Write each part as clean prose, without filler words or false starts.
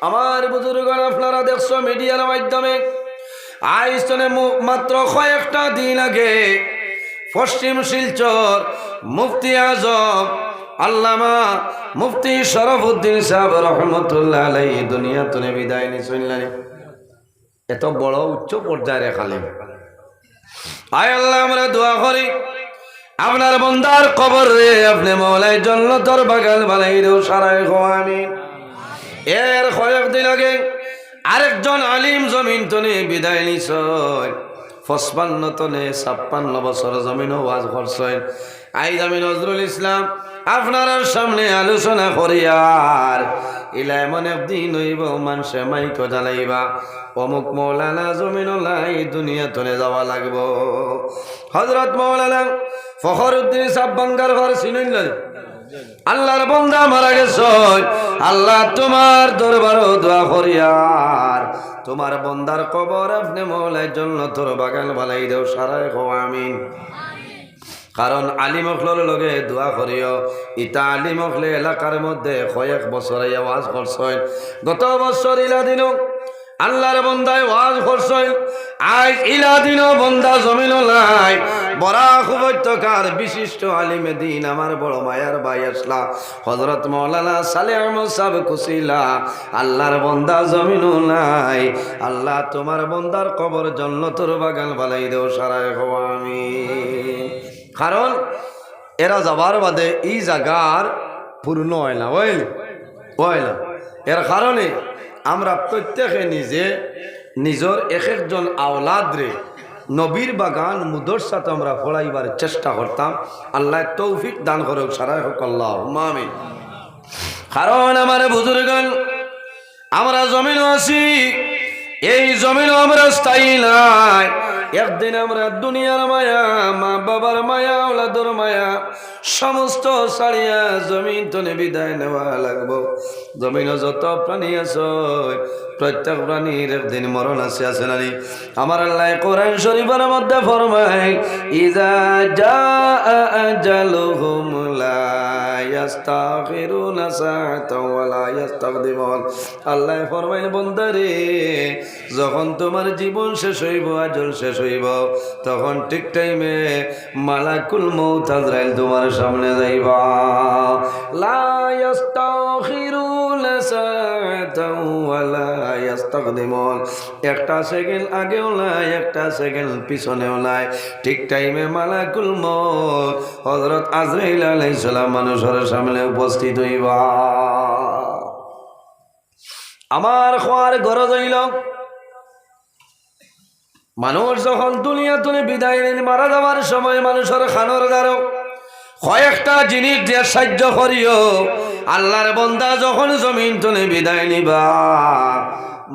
আমার বুজুর্গণ আপনারা দেখছো মিডিয়ার মাধ্যমে আইসনে মাত্র কয়েকটা দিন আগে পশ্চিম শিলচর মুফতি আজম আল্লামা মুফতি শরফুদ্দিন সাহেব রহমতুল্লাহ আলাইহি দুনিয়া তুলে বিদায় নিছেন। এত বড় উচ্চ পর্যায়ে খালি আয় আল্লাহ আমরা দোয়া করি আপনার বন্দার কবর রে আপনি মওলাই জান্নাতের বাগান বানাই দাও সারাই গো আমিন। এর কয়েকদিন আগে আরেকজন আলিম জমিন তনে বিদায় নিছেন। 55 তনে 56 বছর জমিন ওয়াজ করছেন। আইজ আমি নজরুল ইসলাম আপনার সামনে আলোচনা করিয়ার ইলা এমন একদিন হইব মানুষে মাইক জ্বালাইবা অমুক মৌলানা জমিনুল্লাহ দুনিয়া তনে যাওয়া লাগব। হযরত মৌলানা ফখরুদ্দিন সাহেব বাঙ্গার ঘর চিনেন? আল্লাহর বান্দা মারা গেছে। আল্লাহ তোমার দরবারে দোয়া করিয়ার তোমার বান্দার কবর আপনি মওলাই জান্নাতের বাগান বানাই দাও সারাই গো আমিন। কারণ আলিম অখলর লগে দোয়া করিও ইতা আলিম অখলে এলাকার মধ্যে কয়েক বছর ওয়াজ করছেন। গত বছর ইলা দিন আল্লাহর বান্দায় ওয়াজ করছেন। আজ ইলা দিন বান্দা জমিন নাই বরাক উপত্যকার বিশিষ্ট আলিমে দিন আমার বড় মায়ার ভাই আসলা হযরত মাওলানা সালেহ আহমদ সাহেব কুশিলা আল্লাহর বান্দা জমিন নাই। আল্লাহ তোমার বান্দার কবর জান্নাতের বাগান বানাই দাও সারাই গো আমিন। কারণ এরা যাবার বাদে এই জায়গার পূর্ণ হয় না হয় না। এর কারণে আমরা প্রত্যেকে নিজে নিজের এক একজন আওলাদরে নবীর বাগান মুদরসাতে আমরা পড়াইবার চেষ্টা করতাম। আল্লাহ তৌফিক দান করুক সারাই হোক আল্লাহুম্মা আমিন। কারণ আমার বুজুর্গণ আমরা জমিন আছি, এই জমিন আমরা স্থায়ী নাই। একদিন আমরা দুনিয়ার মায়া মা বাবার মায়া ওলাদর মায়া সমস্ত ছাড়িয়া জমিন তনে বিদায় নেওয়া লাগবো। জমিন যত প্রাণী আছে প্রত্যেক প্রাণীর একদিন মরণ আছে নানি? আমার আল্লাহ কোরআন শরীফের মধ্যে ফরমায় ইজা জাআ আজালুহুম লা ইস্তাগফিরুনা সাআতাও ওয়া লা ইস্তাকদিমুন। আল্লাহ ফরমায় বান্দারে যখন তোমার জীবন শেষ হইব আজল শেষ হইব তখন ঠিক টাইমে মালাকুল মউত আজরাইল তোমার সামনে যাইবা। লা ইস্তাগফিরুনা সাআতাও ওয়া লা ইস্তাকদিমুন। একটা সেকেন্ড আগেও নাই একটা সেকেন্ড পিছনেও নাই। ঠিক টাইমে মালাকুল মউত হযরত আজরাইল আলাইহিস সালাম মানুষের সামনে উপস্থিত হইবা। আমার খোয়ার গরজ হইল মানুষ যখন দুনিয়া তুলে বিদায় নেন মারা যাওয়ার সময় মানুষের খানোর দ্বারা কয়েকটা জিনিস দিয়ে সাহায্য করিও। আল্লাহর বান্দা যখন জমিন তুলে বিদায় নিবা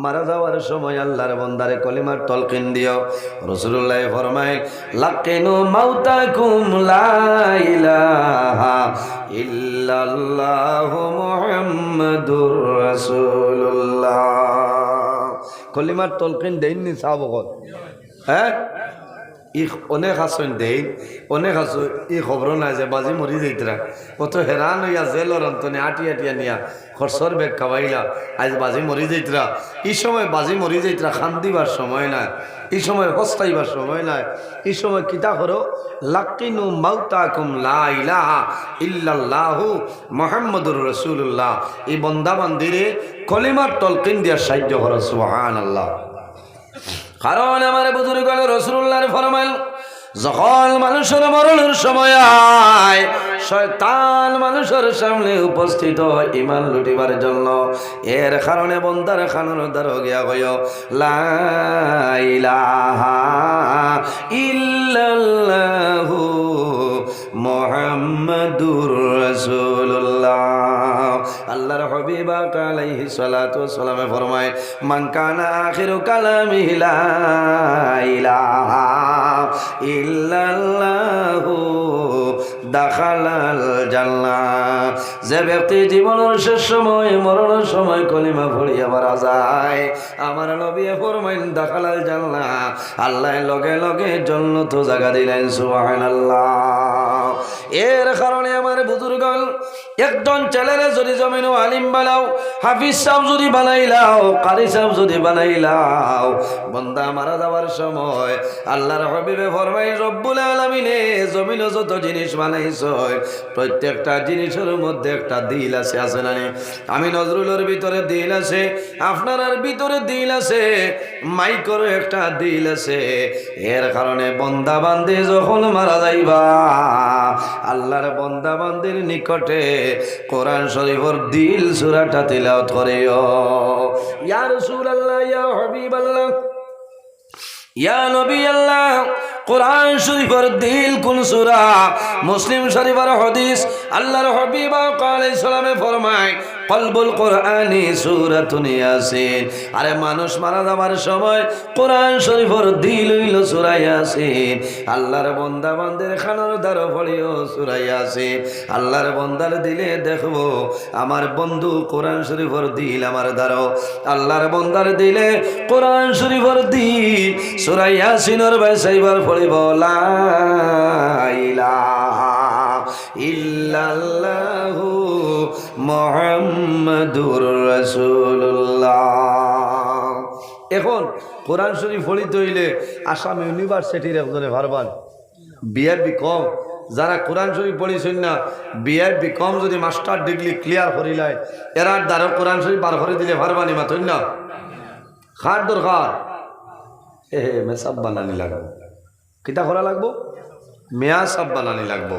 মারা যাওয়ার সময় আল্লাহর বান্দারে কলিমার তলকিন দিও। রাসূলুল্লাহ ফরমায় লাকিনু মাউতাকুম লা ইলাহা ইল্লাল্লাহু মুহাম্মাদুর রাসূলুল্লাহ। কলিমার তলকিন দেননি সাহাবগণ? হ্যাঁ, ই অনেক আসন দেই অনেক আসো ই খবর নাই যে বাজি মরি যাইতরা কত হেরান হইয়া জেলর অন্তনে আটিয়া নিয়া খরচর বেগ খাওয়াইলা আজ বাজি মরি যাইতরা। এই সময় বাজি মরি যাইতরা খান দিবার সময় নাই, এই সময় হস্তাইবার সময় নাই। এই সময় কিতা করো লাকিনু মাউতাকুম লা ইলাহা ইল্লাল্লাহু মুহাম্মাদুর রাসূলুল্লাহ। এই বান্দা বান্দিরে কলিমার তলকিন দিয়া সাহায্য করো সুবহানাল্লাহ। কারণ আমার বুজুর্গণ রাসূলুল্লাহর ফরমান যখন মানুষের মরণের সময় আয় শয়তান মানুষের সামনে উপস্থিত হয় ঈমান লুটিবার জন্য। এর কারণে বান্দার খানোর দ্বারা গিয়া কইও লা ইলাহা ইল্লাল্লাহু মুহাম্মাদুর রাসূলুল্লাহ। আল্লাহর হাবিব আলাইহিস সালাতু ওয়াস সালাম ফরমায় মান কানা আখিরু কালামিহি লা ইলাহা ইল্লাল্লাহু দাখালাল জান্নাহ। যে ব্যক্তি জীবনের শেষ সময় মরণের সময় কলিমা পড়িয়া মারা যায়, আমার নবী ফরমাইন দাখালাল জান্নাহ, আল্লাহ লগে লগে জান্নাত জায়গা দিলেন। সুবহানাল্লাহ। এর কারণে আমার বুজুর্গণ, একজন ছেলেরে যদি জমিন আলিম বানাও, হাফিজ সাহেব যদি বানাইলাও, কারি সাহেব যদি বানাইলাও, বান্দা মারা যাওয়ার সময় আল্লাহর হাবিবে ফরমাই রব্বুল আলামিনে জমিনে যত জিনিস বানাইছো প্রত্যেকটা জিনিসের মধ্যে একটা দিল আছে, আছে না? আমি নজরুলের ভিতরে দিল আছে, আপনার ভিতরে দিল আছে, মাইকের একটা দিল আছে। এর কারণে বান্দা বান্দে যখন মারা যাইবা, আল্লাহর বান্দা বান্দির নিকটে কোরআন শরীফের দিল সূরাটা তিলাওয়াত করিও। ইয়া রাসূলুল্লাহ, ইয়া হাবিবাল্লাহ, ইয়া নবী আল্লাহ, কোরআন শরীফের দিল কোন সূরা? মুসলিম শরীফের হাদিস, আল্লাহর হাবিব আলাইহিস সালামে ফরমায় কলবুল কোরআনি সূরাতুন ইয়াসিন। আরে মানুষ মারা যাবার সময় কোরআন শরীফের দিল হইল সূরা ইয়াসিন। আল্লাহর বান্দা বান্দের খানার দ্বারা পড়িও সূরা ইয়াসিন। আল্লাহর বান্দার দিলে দেখবো আমার বন্ধু কোরআন শরীফের দিল আমার দ্বারা। আল্লাহর বান্দার দিলে কোরআন শরীফের দিল সূরা ইয়াসিনের বাইসাইবার পড়িব লা ইলাহা ইল্লাল্লাহু মুহাম্মাদুর রাসূলুল্লাহ। এখন কোরআন শরীফ পড়িতে হইলে আসাম ইউনিভার্সিটির একজনে ভারবান বিআরবি কম, যারা কোরআন শরীফ পড়িছেন না বিআরবি কম যদি মাস্টার ডিগ্রি ক্লিয়ার করিলাই, এরার দ্বারা কোরআন শরীফ বার করে দিলে ভারবানি মাথইন না। খার দরকার মেসাব বানানি লাগবো। কিতা করা লাগবো? মেয়া সাব বানানি লাগবো।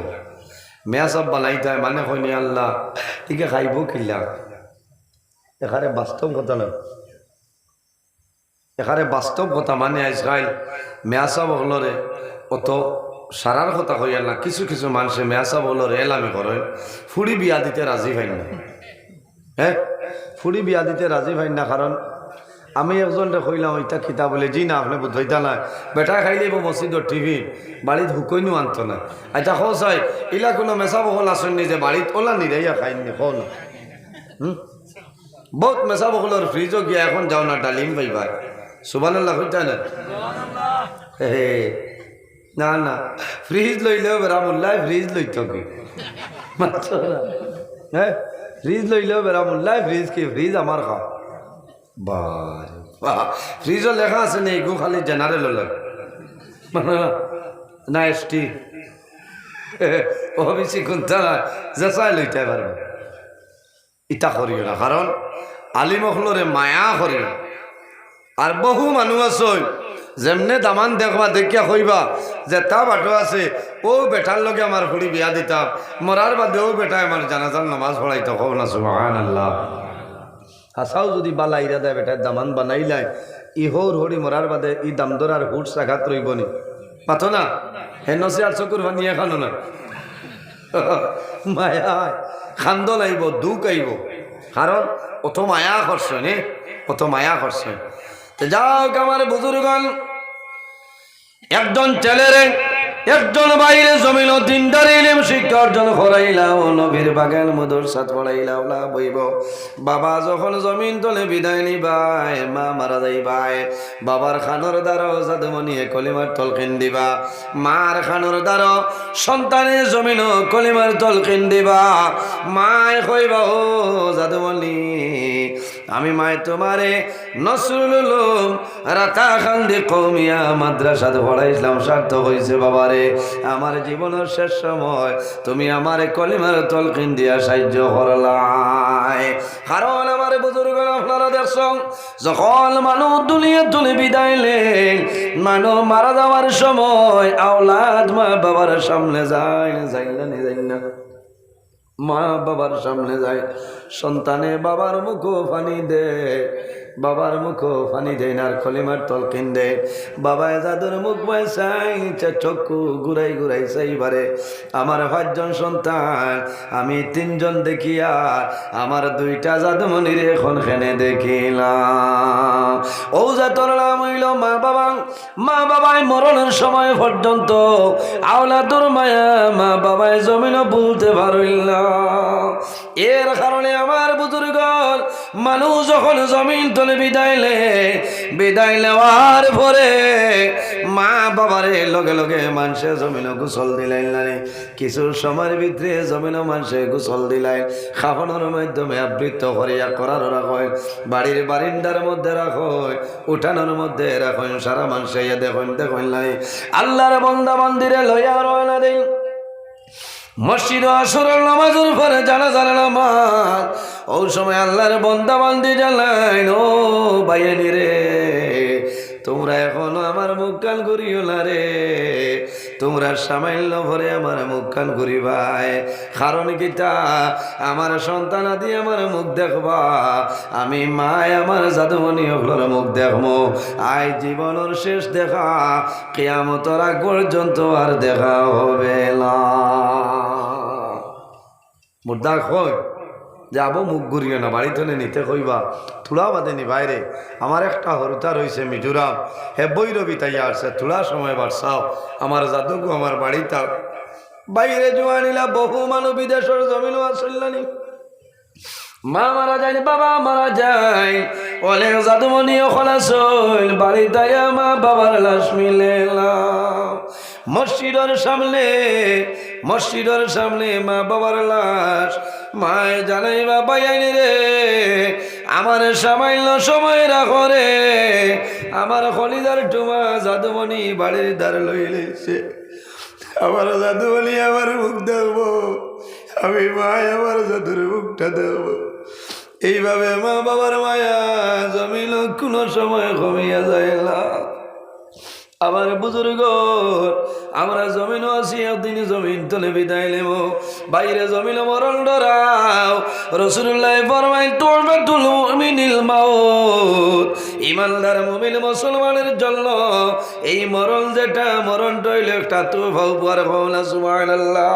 মেয়া সাব বানাইতে হয় মানে হয়নি আল্লাহ ঠিকে খাইব কিল্লা। এখানে বাস্তব কথা না, এখানে বাস্তব কথা মানে আজকাল মেয়া সাব হলরে অত সারার কথা কইয়ার না। কিছু কিছু মানুষে মেয়া সাব হলরে এলামি করে ফুড়ি বিয়া দিতে রাজি হয় না। হ্যাঁ, ফুড়ি বিয়া দিতে রাজি হয় না। কারণ আমি একজনটা কইলাম ওইটা খিতা বলে, জি না আপনি বুঝাইতা না, বেটা খাইলেব মসজিদর টিভি বাড়িত হুকইনও আনতো না। আচ্ছা খো চাই ইলা কোনো মেসা বহল আসেননি যে বাড়িত ওলা নিরাইয়া খাইনি খো না। বহুত মেসা বহলর ফ্রিজও গিয়া এখন যাও না ডালিম পাইবা। সুবহানাল্লাহ কইতা না? না না, ফ্রিজ লইলেও বেড়ামুল্লাহ ফ্রিজ লইত কি মাত্র না। হ্যাঁ, ফ্রিজ লইলেও বেড়ামুল্লাহ ফ্রিজ কি ফ্রিজ আমার খাও। ফ্রিজও লেখা আছে নি গু খালি জেনারেল না এসটি ওবিসি কোনটা জেসাই লইতে পারবে। ইটা করিও না, কারণ আলিমখলরে মায়া করিও। আর বহু মানুষ আছে যেমনে দামান দেখবা দেখিয়া কইবা যে তা বাটো আছে ও বেটার লগে আমার ফুড়ি বিয়া দিতাম, মরার বাদে ও বেটায় আমার জানাজার নামাজ পড়াইতো। কও না সুবহানাল্লাহ। হাসাও যদি বালা ইরাদা বেটার দামান বানাইলাই ইহোর হরি মরার বাদে ই দামদর আর হুট সাঘাত রইবনি পাতো না। হেনসে আর চকুর বানিয়ে খানো না মায়া খান্দ লাইব দুঃখ আইব, কারণ অত মায়া করছে নে, অত মায়া করছে। যাও আমার বুজুর্গণ, একজন ছেলেরে একজন বাইরে জমিন দিনদার ইলম শিক্ষা অর্জন করাইলাও, নবীর বাগান মাদ্রাসাত পড়াইলাও না বইব। বাবা যখন জমিন তলে বিদায় নিবাই, মা মারা যাইবাই, বাবার খানোর দ্বারা জাদুমণিয়ে কলিমার তলকিন দিবা, মার খানোর দ্বারা সন্তানের জমিন কলিমার তলকিন দিবা। মায় কইবা ও জাদুমণি আমি মায় তোমারে নসরুল উলুম রাতাখান্দি কওমিয়া মাদ্রাসাত পড়াইছিলাম, সার্থক হয়েছে বাবারে। আমার জীবনের শেষ সময় তুমি আমার কলিমার তলকিন দিয়া সাহায্য করলাই। কারণ আমার বুজুর্গ আপনারা দেখছেন যখন মানুষ দুনিয়া তুলে বিদায়লেন, মানুষ মারা যাওয়ার সময় আওলাদ মা বাবার সামনে যায় যাই না মা বাবার সামনে যায়, সন্তানে বাবার মুখও পানি দেয়, বাবার মুখও পানি দেয় না, আর খলিমার তলকিন দেয়। বাবায় যাদের মুখ পায় চাই, চক্ষু ঘুরাই ঘুরাই চাইবারে আমার 5 জন সন্তান, আমি 3 জন দেখি, আর আমার 2টা জাদুমণির এখন খেনে দেখিলাম। ও যে তোর নাম হইল মা বাবা। মা বাবায় মরণের সময় পর্যন্ত আওলাদুর মায়া মা বাবায় জমিনও বলতে পারইল না। এর কারণে আমার বুজুর্গ মানুষ যখন জমিন তলে বিদায় নেওয়ার পরে মা বাবারে লগে লগে মানুষে জমিন গোসল দিলাই না, কিছু সময়ের ভিতরে জমিন মানুষে গোসল দিলাই, খাফনের মাধ্যমে আবৃত করিয়া করার রাখয়, বাড়ির বারিন্দার মধ্যে রাখয়, উঠানোর মধ্যে রাখয়, সারা মানুষে দেখুন নাই আল্লাহর বান্দা বান্দিরে লইয়া রওনা দেই। মসজিদ আসরের নামাজের পরে জানাজার নামাজ, ওই সময় আল্লাহর বান্দা বান্দি জানাই, ও ভাইয়ানি রে, তোমরা এখনো আমার মুখ কান করিও না রে, তোমরা সামান্য ভরে আমার মুখ কান করিবাই। কারণ কিতা, আমার সন্তান আদি আমার মুখ দেখবা, আমি মায় আমার জাদুমণি হলোর মুখ দেখবো। আই জীবনের শেষ দেখা, কিয়ামতের আগ পর্যন্ত আর দেখা হবে না। মুর্দা কই যাব, মুখ ঘুরিও না, বাড়িতে নিতে কইবা, থোড়া বাদে নি বাইরে। আমার একটা হরুতা রয়েছে মিজোরাম, হে বৈরবী তাইয়া আসছে, থোড়া সময় বাড়ছাও আমার জাদুকু আমার বাড়িতে বাইরে জোয়ানিলা। বহু মানুষ বিদেশের জমিনও আসলানি, মা মারা যায়নি, বাবা মারা যায়, অনেক জাদুমণিও খোলাসল, বাড়িতে মা বাবার লাশ মিলে না। মসজিদের সামনে মা বাবার লাশ, মায় জানাই বাবা আইনি রে, আমার সামান্য সময় রাখো রে, আমার খলিদার টুমা জাদুমণি বাড়ির দ্বার লই লইছে, আমার জাদুমণি আমার মুখ দেখবো, আমি মায় আমার জাদুর মুখটা দেখবো। এইভাবে মা বাবার মায়া জমিন কোনো সময় কমিয়া যায় না। আমার বুজুর্গ আমরা জমিন আছি, একদিন জমিন তলে বিদায় নেব, বাইরে জমিন মরণ ডরাও। রাসূলুল্লাহ ফরমায়, তুরবাতুল মুমিনিল মাউত, ইমানদার মুমিন মুসলমানের জন্য এই মরণ যেটা, মরণ হইল একটা তুফা উপর হওয়া, সুবহানাল্লাহ।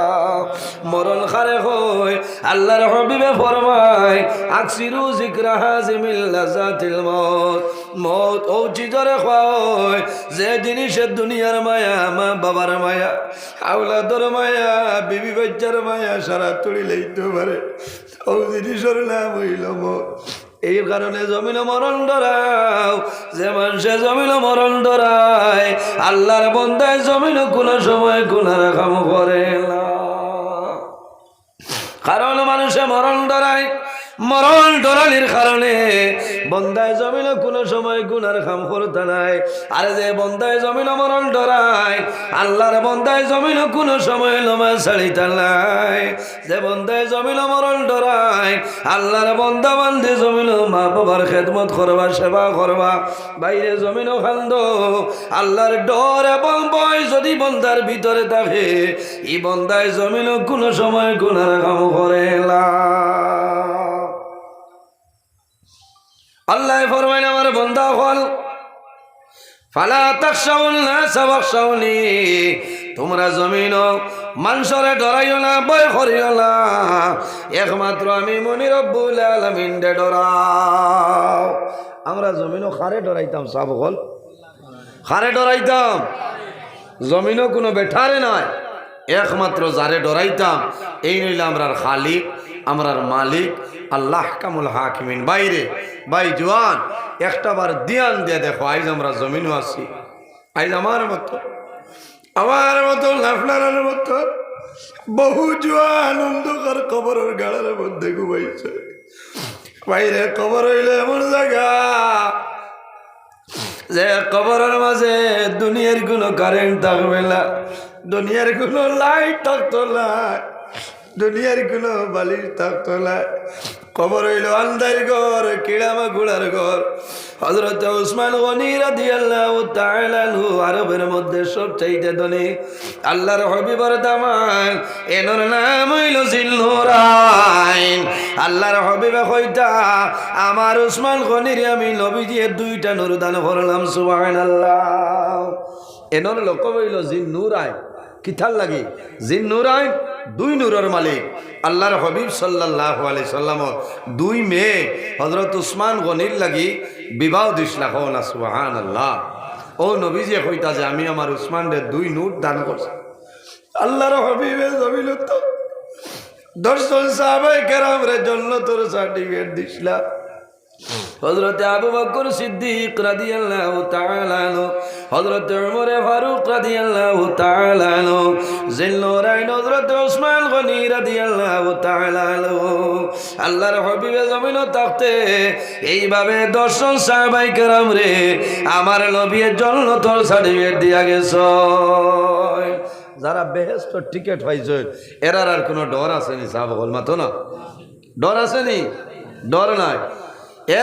মরণ খারে হয় আল্লাহর হাবিবে ফরমায়, আকসিরু যিকরা হাজিমিল লাযাতিল মাউত, মত ও চিজরে হয় যে জিনিসের দুনিয়ার মায়া, মা বাবার মায়া, আওলাদর মায়া, বিবি বাচ্চার মায়া সারা তুড়ি লইতে পারে, ও জিনিসের নাম হইল মত। এই কারণে জমিন মরণ ডরাও, যে মানুষে জমিন মরণ ডরায়, আল্লাহর বান্দায় জমিন কোন সময় গুনাহ কাম করে না। কারণ মানুষে মরণ ডরায়, মরণ ডরানির কারণে বন্দায় জমিন কোনো সময় গুনার কাম করতে নাই। আর যে বন্দায় জমিন মরণ ডরায়, আল্লাহর বন্দায় জমিন কোনো সময় নামাজ ছাড়িতে নাই। যে বন্দায় জমিন মরণ ডরায়, আল্লাহর বন্দা বান্ধে জমিন মা বাবার খেদমত করবা, সেবা করবা, বাইরে জমিন খান্দ। আল্লাহর ডর এবং ভয় যদি বন্দার ভিতরে থাকে, এই বন্দায় জমিন কোনো সময় গুনার কাম করে না। আল্লাহ ফরমায়, আমার বান্দা হল ফালা তাখশাউন নাস ওয়াখশাউনি, তোমরা জমিন মানুষরে ডরাইও না, ভয় করিও না, একমাত্র আমি মনি রব্বুল আলামিন দে ডরাও। আমরা জমিনও খারে ডরাইতাম, সব হল খারে ডরাইতাম, জমিনও কোনো বেঠারে নাই, একমাত্র যারে ডরাইতাম এই নইলে আমরার খালিক, আমরার মালিক আল্লাহ কামুল হাকিমিন। বাইরে ভাই জোয়ান একটা বার ধ্যান দিয়ে দেখো, আইজ আমরা জমিনও আছি, আইজ আমার মতো লাফলার মতো বহু জোয়ান অন্ধকার কবরের গাড়ার মধ্যে ঘুমাইছে। বাইরে কবর হইলে এমন জায়গা যে কবরের মাঝে দুনিয়ার কোনো কারেন্ট থাকবে না, দুনিয়ার কোনো লাইট থাকতো না, দুনিয়ার কোনো বালিশ থাকতো না। কবর হইল আন্দার ঘর, কিড়ামা গুড়ার ঘর। হযরত উসমান গনি রাদিয়াল্লাহু তাআলা আনহু আরবের মধ্যে সবচাইতে ধনী আল্লাহর হাবিবের দামান এনর নাম হইল জিলনুরাইন। আল্লাহর হাবিবে কইতা আমার উসমান গনির আমি নবীজির দুইটা নূর দান করলাম সুবহানাল্লাহ। এনর লোক হইল জিলনুরাইন। কিথার লাগে জিলনুরাইন? দুই নূরের মালিক আল্লাহর হাবিব সাল্লাল্লাহু আলাইহি সাল্লামর দুই মেয়ে হযরত উসমান গনির লাগি বিবাহ দিছলা কোনা সুবহানাল্লাহ। ও নবীজি কইতা যে আমি আমার উসমানের দুই নূর দান করছি। আল্লাহর হাবিবে জমিল তো দর্শন সাহাবায়ে কেরামের জন্য তোর সার্টিফিকেট দিছলা। হযরত আবু বকর সিদ্দিক রাদিয়াল্লাহু তাআলা আনহু, হযরত উমর ফারুক রাদিয়াল্লাহু তাআলা আনহু, জিলনুরাইন হযরত উসমান গনি রাদিয়াল্লাহু তাআলা আনহু আল্লাহর হাবিবে জমিন তাকতে এইভাবে দর্শন সাহাবায়ে কেরাম রে আমার নবীর জন্য তোর সার্টিফিকেট দিয়া গেছো। যারা বেহেশত টিকিট পাইছে এরার আর কোনো ডর আসেনি? সাহাবা বল মাতো না, ডর আসেনি? ডর নাই।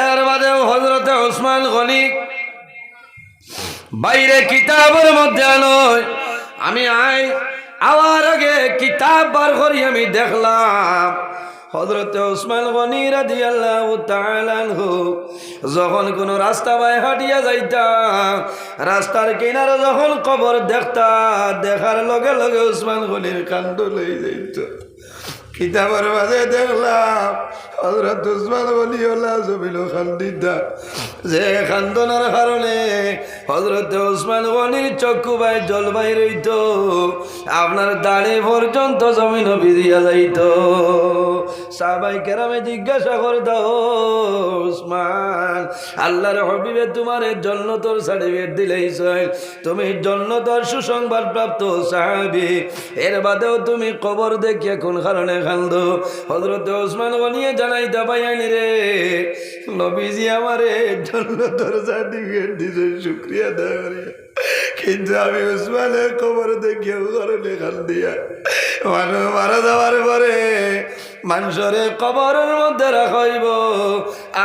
এর বাদেও হযরত উসমান গনি বাইরে কিতাবের মধ্যে নয়, আমি আওয়ার আগে কিতাব বার করি আমি দেখলাম হযরত উসমান গনি রাদিয়াল্লাহু তাআলা আনহু যখন কোন রাস্তা বাই হাঁটিয়া যাইতা, রাস্তার কিনারে যখন কবর দেখতা, দেখার লগে লগে উসমান গনির কান্দ লই যাইত। কিতাবের মাঝে দেখলাম হযরত উসমান গনিউল্লাহ জমিল খান্দিতা, যে খান্দনার কারণে হযরত উসমান গনির চক্ষু বাই জল বাইর হইত, আপনার দাড়ি পর্যন্ত জমিন ভিজিয়া যাইত। সাহাবায়ে কেরামে জিজ্ঞাসা করতো, উসমান আল্লাহর হাবিবে তোমার জান্নাতের সার্টিফিকেট দিলেইছে, তুমি জান্নাতের সুসংবাদ প্রাপ্ত সাহাবী, এর বাদেও তুমি কবর দেখিয়া কোন কারণে কান্দো? হযরত উসমান গনি জানাইতা পাইনি রে নবীজি আমারে জান্নাতের সার্টিফিকেট দিছে, শুকরিয়া আদায় করি, কিন্তু আমি উসমানের কবর দেখিয়া কারণে কান্দিয়া মানুষ মারা যাওয়ার পরে মানুষরে কবরের মধ্যে রাখাইব।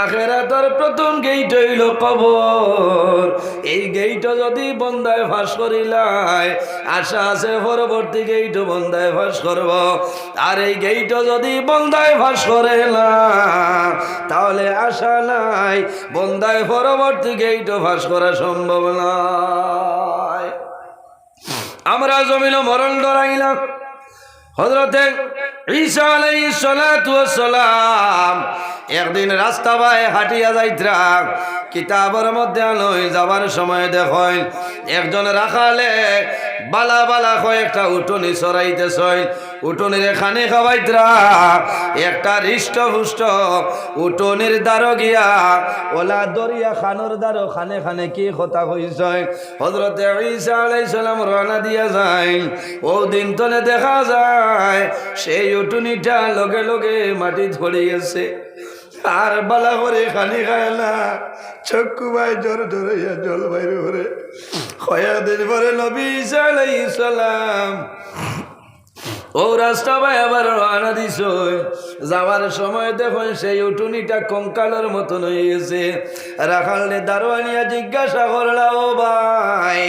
আখিরাতের প্রথম গেইট হইল কবর। এই গেইট যদি বন্দায় ফাঁস করিলাই, আশা আছে পরবর্তী গেইট বন্দায় ফাঁস করব। আর এই গেইট যদি বন্দায় ফাঁস করে না, তাহলে আশা নাই বন্দায় পরবর্তী গেইট ফাঁস করা সম্ভব নয়। আমরা জমিন মরণ ডরাইলাম। হযরতে ঈসা আলাইহিস সালাতু ওয়াস সালাম একদিন রাস্তা বাই হাঁটিয়া যাইত্রা, কিতাবের মধ্যে আলোয় যাবার সময় দেখেন একজন রাখালে বালা বালা কয়েকটা উটনি চড়াইতেছেন। উটনির খানে খাওয়াইত্রা, একটা হৃষ্টপুষ্ট উটনির দ্বারো গিয়া ওলা দরিয়া খানোর দ্বারো খানে খানে কি কথা হইছে। হযরতে ঈসা আলাইহিস সালাম রওনা দিয়া যায়। ও দিন তলে দেখা যায় সেই উটনিটা লগে লগে মাটি ধরে গেছে, আর বালা করে খানি খায় না, চক্ষু ভাই জোর ধরাইয়া জল বাইরে করে খয়া দিন পরে নবী ঈসা আলাইহিস সালাম ও রাস্তা ভাই আবার রওনা দিছ। যাওয়ার সময় দেখুন সেই উটুনিটা কঙ্কালের মতন হয়ে গেছে। রাখালনে দারোয়ানিয়া জিজ্ঞাসা করলা, ও ভাই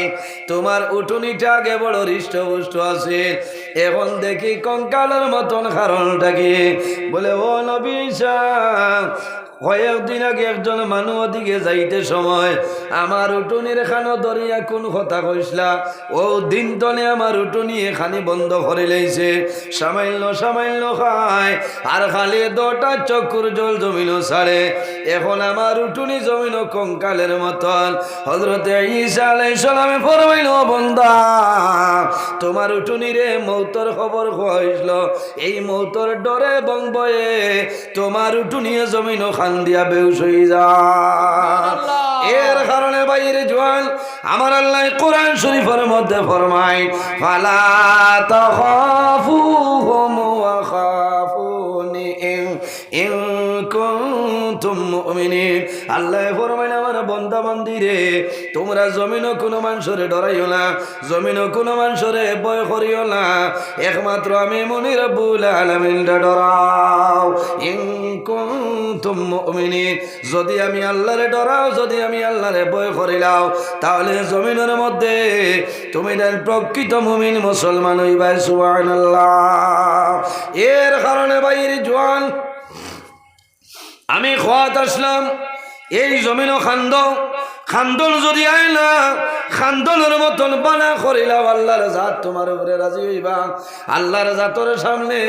তোমার উটুনিটা আগে বড় হৃষ্টপুষ্ট আছে, এখন দেখি কঙ্কালের মতন কারণটা কি? বলে, ও নবী ঈসা, কয়েকদিন আগে একজন মানুষ ওদিকে যাইতে সময় আমার উটুনির খানো দরিয়া কোন কথা কইসলা, ও দিন তনে আমার উটুনি এখানে বন্ধ করে লাইছে, সামান্য সামান্য খায় আর খালি দোটা চক্ষুর জল জমিন ছাড়ে, এখন আমার উটুনি জমিন কঙ্কালের মতন। হযরতে ঈসা আলাইহিস সালামে ফরমাইল, বান্দা তোমার উটুনি রে মৌতর খবর কইছিল, এই মৌতর ডরে বংবয়ে তোমার উটুনি জমিন দিয়া বেউস হয়ে যায়। এর কারণে বাইরে জোয়ান আমার আল্লাহ কোরআন শরীফের মধ্যে ফরমায়, ফালা তাখাফুহুম ওয়া খাফুনি ইন কুনতুম মুমিনিন আল্লাহ ফরমায় আমার বান্দা বান্দিরে তোমরা জমিনও কোনো মানুষরে ডরাইও না জমিনও কোনো মানুষরে ভয় করিও না একমাত্র আমি মনি রব্বুল আলামিনরে ডরাও ইন কুনতুম মুমিনিন যদি আমি আল্লাহরে ডরাও যদি আমি আল্লাহরে ভয় করিলাও তাহলে জমিনের মধ্যে তুমি প্রকৃত মুমিন মুসলমান হইবা সুবহানাল্লাহ এর কারণে বাইরে জওয়ান আমি খোয়াত আসলাম এই জমিনও খান্দন যদি আয় না খান্দনের মতন বানা করিলাম আল্লাহর জাত তোমার উপরে রাজি হইবা আল্লাহর জাতর সামনে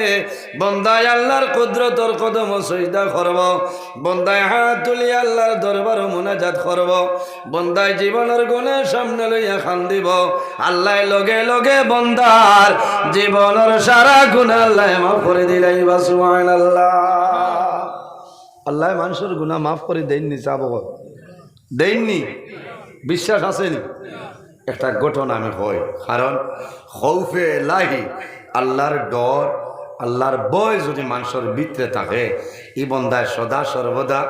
বন্দায় আল্লাহর কুদরতর কদম সজদা করব বন্দায় হাত তুলি আল্লাহর দরবার মুনাজাত করব বন্দায় জীবনের গুণের সামনে লইয়া খান্দিব আল্লাহ লগে লগে বন্দার জীবনের সারা গুণ আল্লাহ মাফ করে দিলাইবা সুবহানাল্লাহ আল্লাহ মানুষের গুনাহ মাফ করে দেননি চাবো দেননি বিশ্বাস আসেনি একটা ঘটনা আমি হয় কারণ খৌফে লাহি আল্লাহর ডর আল্লাহর ভয় যদি মানুষের ভিতরে থাকে ই বন্দায় সদা সর্বদা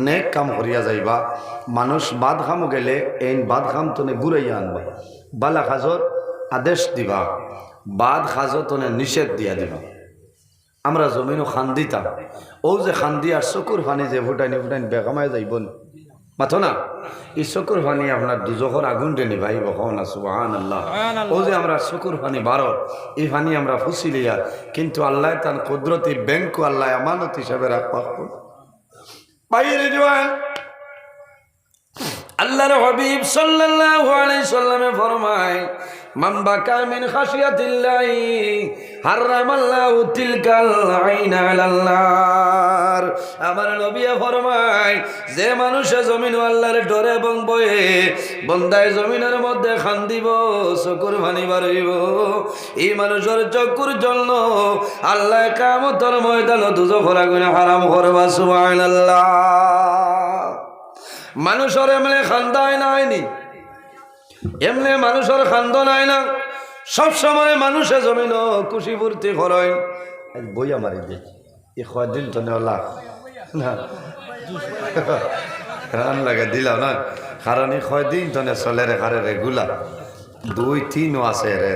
নেক কাম করিয়া যাইবা মানুষ বাদ খামো গেলে এই বাদ খাম তনে ঘুরাইয়া আনবা বালা খাজর আদেশ দিবা বাদ খাজর তনে নিষেধ দিয়া দিবা আমরা জমিনও খান্দিতাম ও যে খান্দি আর চকুর ফানি যে ফুটাইনি বেকামায় যাইব মাথো না এই চকুর ফানি আপনার দুজখর আগুন টেনি ভাই বকাও না সুবহানাল্লাহ ও যে আমরা চকুর ফানি বারো এই ফানি আমরা ফুসিলিয়া কিন্তু আল্লাহ তার কুদরতি ব্যাংকু আল্লাহ আমানত হিসাবে রাখবা বাইরে জওয়ান আল্লাহর হাবিব সাল্লাল্লাহু আলাইহি সাল্লামে ফরমায় মান বাকা মিন খাশিয়াতিল্লাহি হারামাল্লাহু তিলকাল আইনা আলাল নার আমার নবী ফরমায় যে মানুষে জমিন আল্লাহর ডরে এবং ভয়ে বন্দায় জমিনের মধ্যে খান্দিব চকুর পানি বাড়িব এই মানুষের চকুর জন্য আল্লাহ কিয়ামতের ময়দানে দুজখের আগুন হারাম করবা সুবহানাল্লাহ মানুষের এমনি খান্দায় নাইনি এমনি মানুষের খান্দন হয় না সবসময় মানুষে জমিন খুশি ফুর্তি করেন বইয়া মারি দিই এ কয়দিন তো নেওয়া না রান লাগে দিলাম না কারণ এই কয়দিন তো চলে রে কারে রেগুলার 2-3 আছে রে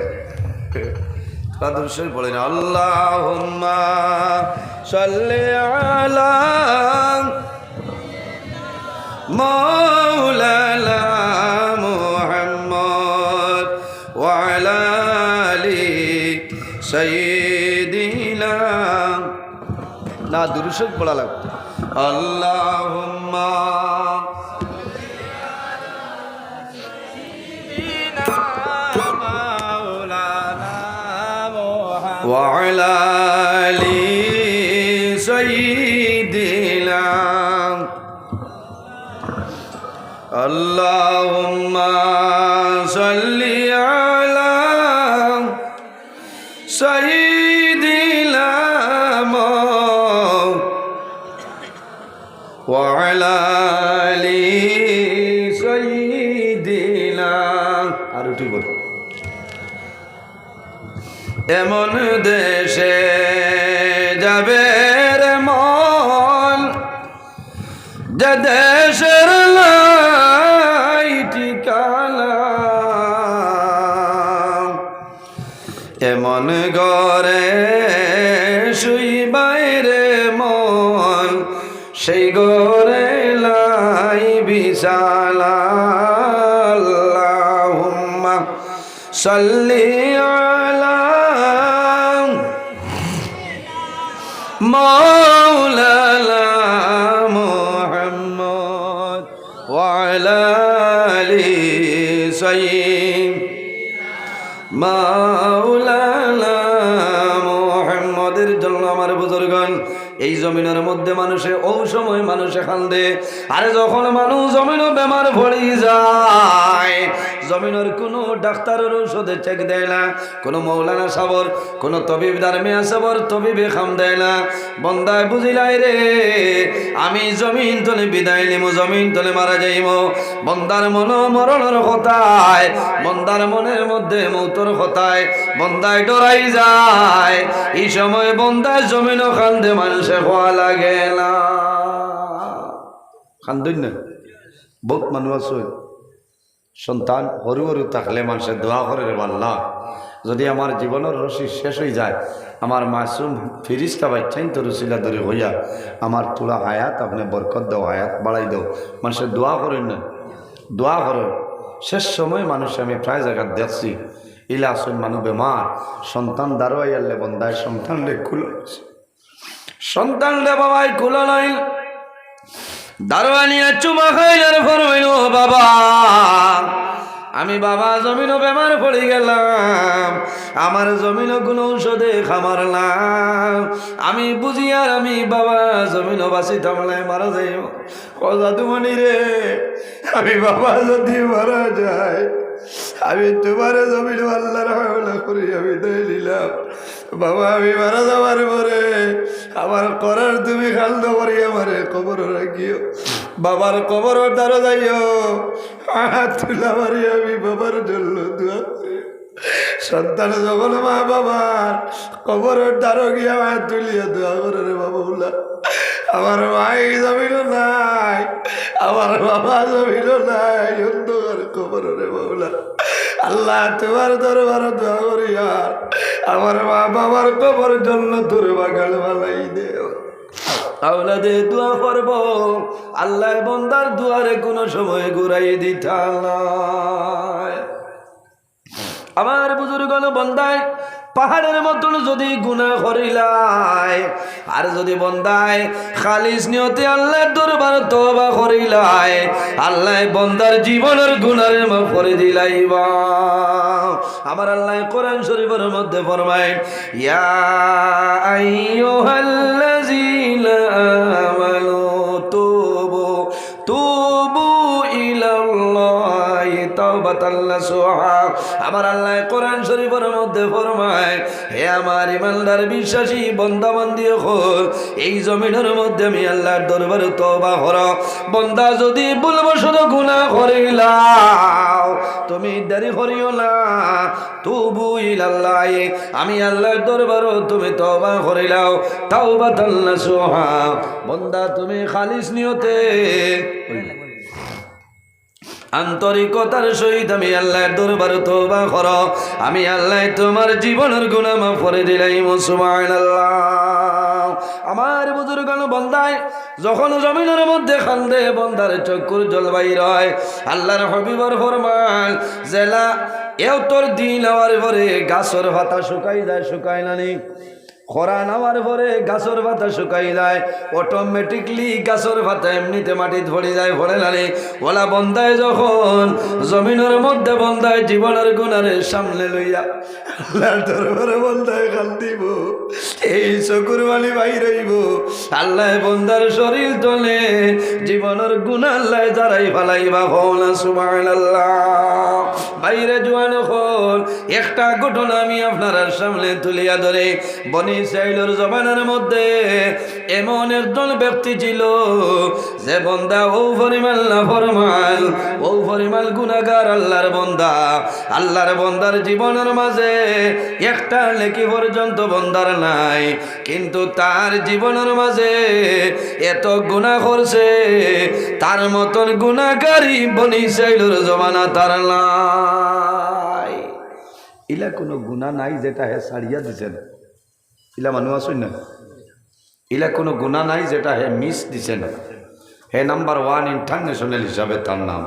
তাদের বলেন আল্লাহুম্মা সাল্লি আলা মাওলানা মুহাম্মদ ওয়া আলা আলি সাইয়্যিদিনা না দুরূদ শরীফ পড়া লাগবে আল্লাহুম্মা ওয়া আলা আলি সাইয়্যিদিনা আল্লাহুম্মা সাল্লি আলা সাইয়্যিদিনা ওয়া আলা আলি সাইয়্যিদিনা আর উঠি বল এমন দেশে যাবে রে মন যে দেশের এমন ঘরে শুই বাইরে মন সেই ঘরে লাই বিশালা আল্লাহুম্মা সাল্লি আলা মাওলানা মুহাম্মদ ওয়া আলা আলি মাওলানা মুহাম্মদের জন্য আমার বুজুর্গণ এই জমিনের মধ্যে মানুষে ও সময় মানুষে কান্দে আর যখন মানুষ জমিনও বেমার পড়ে যায় জমিনের কোনো ডাক্তারের ঔষধে চেক দেয় না কোনো মৌলানা সাবর কোনো তবিবদার মেয়া সাবর তবিবে খাম দেয় না বন্দায় বুঝিলাই রে আমি জমিন তলে বিদায় নিব জমিন তলে মারা যাইব বন্দার মন মরণের কথায় বন্দার মনের মধ্যে মৌতর কথায় বন্দায় ডরাই যায় এই সময় বন্দায় জমিনও কান্দে মানুষে হওয়া লাগে না খান্দই না বহুত মানুষ আছে সন্তান সরু সরু থাকলে মানুষের দোয়া করে রে আল্লাহ যদি আমার জীবনের রশি শেষ হয়ে যায় আমার মাসুম ফিরিস্তা বাচ্চাইন তো রসিলা ধরে হইয়া আমার তোলা হায়াত আপনি বরকত দাও হায়াত বাড়াই দাও মানুষের দোয়া করেন না দোয়া করেন শেষ সময় মানুষ আমি প্রায় জায়গা দেখছি ইলা আসুন মানুষ বেমার সন্তান দাঁড়াই আনলে বন্ধায় সন্তান রে খুলো সন্তান রে বাবাই খুলো নাই দারোয়ানিয়া চুমা খাইলার ফরমাইল বাবা আমি বাবা জমিনও বেমার পড়ে গেলাম আমার জমিনও কোনো ঔষধে খামারলাম আমি বুঝি আর আমি বাবা জমিনও বাঁচি থামলাই মারা যাই কজাদুমণি রে আমি বাবা যদি মারা যায় আমি তোমার জমিন আল্লাহর হাওলা করি আমি দিয়ে দিলাম বাবা আমি মারা যাবার পরে আমার করার তুমি খালদ করি আমারে কবর রাখিও বাবার কবর দ্বারা যাইও হাত তুলা মারি আমি বাবার জন্য দোয়া করি সন্তান যখন মা বাবার কবরের দ্বারা গিয়া হাত তুলিয়া দোয়া করে রে বাবুলা আমার মাই জমিল নাই আমার বাবা জমিল নাই অন্ধকার কবর রে বাবুলা আল্লাহ তোমার দরবার দোয়া করি আর আমার মা বাবার কবর জন্য তোর বাগাল বালাই দেও আওলাদে দোয়া করব আল্লাহ বন্দার দুয়ারে কোনো সময় ঘুরাই দিতা নাই আমার বুজুর্গ বন্দায় পাহাড়ের মতন যদি গুনাহ করিলাই আর যদি বন্দায় খালিস নিয়তে আল্লাহর দরবার তওবা করিলাই আল্লাহ বন্দার জীবনের গুনাহের মাফ করে দিলাইবা আমার আল্লাহ কোরআন শরীফের মধ্যে ফরমায় ইয়া আইয়ুহাল্লাযীনা আমানু তুবু ইলাল্লাহি তাওবাতান নাসুহা আমার আল্লাহ কোরআন শরীফের মধ্যে ফরমায় হে আমার ইমানদার বিশ্বাসী বান্দা বান্দি হল এই জমিনের মধ্যে আমি আল্লাহর দরবারে তওবা করো বান্দা যদি ভুলবশত গুনাহ করিলাও তুমি দেরি করিও না তুবু ইলাল্লাহি আমি আল্লাহর দরবারে তুমি তওবা করিলাও তাওবাতান নাসুহা বান্দা তুমি খালিস নিয়তে আন্তরিকতার সহিত আমি আল্লাহর দরবারে তওবা করো আমি আল্লাহ তোমার জীবনের গুনাহ মাফ করে দিলাম সুবহানাল্লাহ আমার বুজুর্গানো বান্দায় যখন জমিনের মধ্যে খান্দে বন্দার চক্ষুর জল বাইর হয় আল্লাহর হাবিবর ফরমান জেলা এও তোর দিন হওয়ার পরে গাছর পাতা শুকাই না নি খরা নামার পরে গাছর পাতা শুকাই যায় অটোমেটিকলি গাছর পাতা এমনিতে মাটিতে পড়ে যায় পড়ে নালে ওলা বন্দায় যখন জমিনের মধ্যে বন্দায় জীবনের গুণারে সামনে লইয়া আল্লাহর দরবারে বন্দায় খাল দিব এই চকুর বালি বাইর হইব আল্লাহ বন্দার শরীর তলে জীবনের গুণ আল্লাহ যারাই ফালাইবা হল সুবহানাল্লাহ বাইরে জোয়ান হল একটা ঘটনা আমি আপনার সামনে তুলিয়া ধরে বনি ইসরাইলের জমানার মধ্যে এমন একজন ব্যক্তি ছিল যে বন্দা ও পরিমাণ নাফরমান ও পরিমাণ গুনাহগার আল্লাহর বন্দার জীবনের মাঝে একটা নেকি পর্যন্ত বন্দার নাই কিন্তু তার জীবনের মাঝে এত গুনাহ করছে তার মতন গুনাহগারী বনি ইসরাইলের জমানা তার নাই ইলা কোনো গুনাহ নাই যেটা হে ছাড়িয়া দিছেন ইলা মানুষ আসুন না ইলা কোনো গুনাহ নাই যেটা হে মিস দিছে না হে নাম্বার 1 ইন্টারন্যাশনাল হিসাবে তার নাম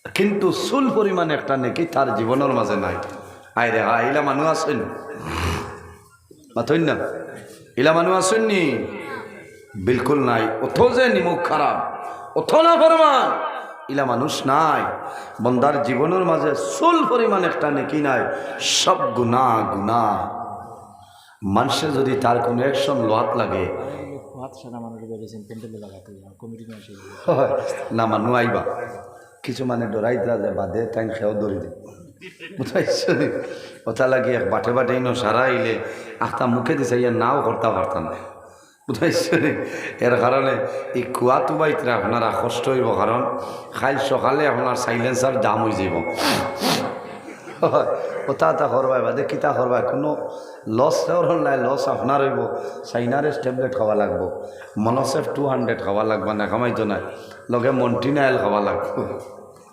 কিন্তু সুল পরিমাণ একটা নেকি তার জীবনের মাঝে নাই আইরে ইলা মানুষ আসেন মাথইন না ইলা মানুষ আসেননি বিলকুল নাই অথ যে নিমুখ খারাপ অথ না ফরমান ইলা মানুষ নাই বন্দার জীবনের মাঝে সুল পরিমাণ একটা নেকি নাই সব গুনাহ মানুষের যদি তার কোনো অ্যাকশন লোহাত লাগে না মানুষ আইবা কিছু মানে ডরাই দিলা যে বাদে তাই খেয়াও ধরি দি বুঝাইছো ওটা লাগে বাটে বাটে ইনো সারা আইলে আখতা মুখে দিছে ইয়া নাও করতে পারতাম না বুঝাইছো এর কারণে এই কুয়া তুবাইতে আপনারা কষ্ট হইব কারণ খাইল সকালে আপনার সাইলেন্সার দাম হয়ে যাব ওটা তা করবাই বাদে কিতা করবাই কোনো লস নাই, লস আপনার হইব। সাইনারেস ট্যাবলেট খাওয়া লাগবো, মনোসেফ 200 খাওয়া লাগবে না, কামাইতো নাই, লগে মন্টিনাইল খাওয়া লাগবো,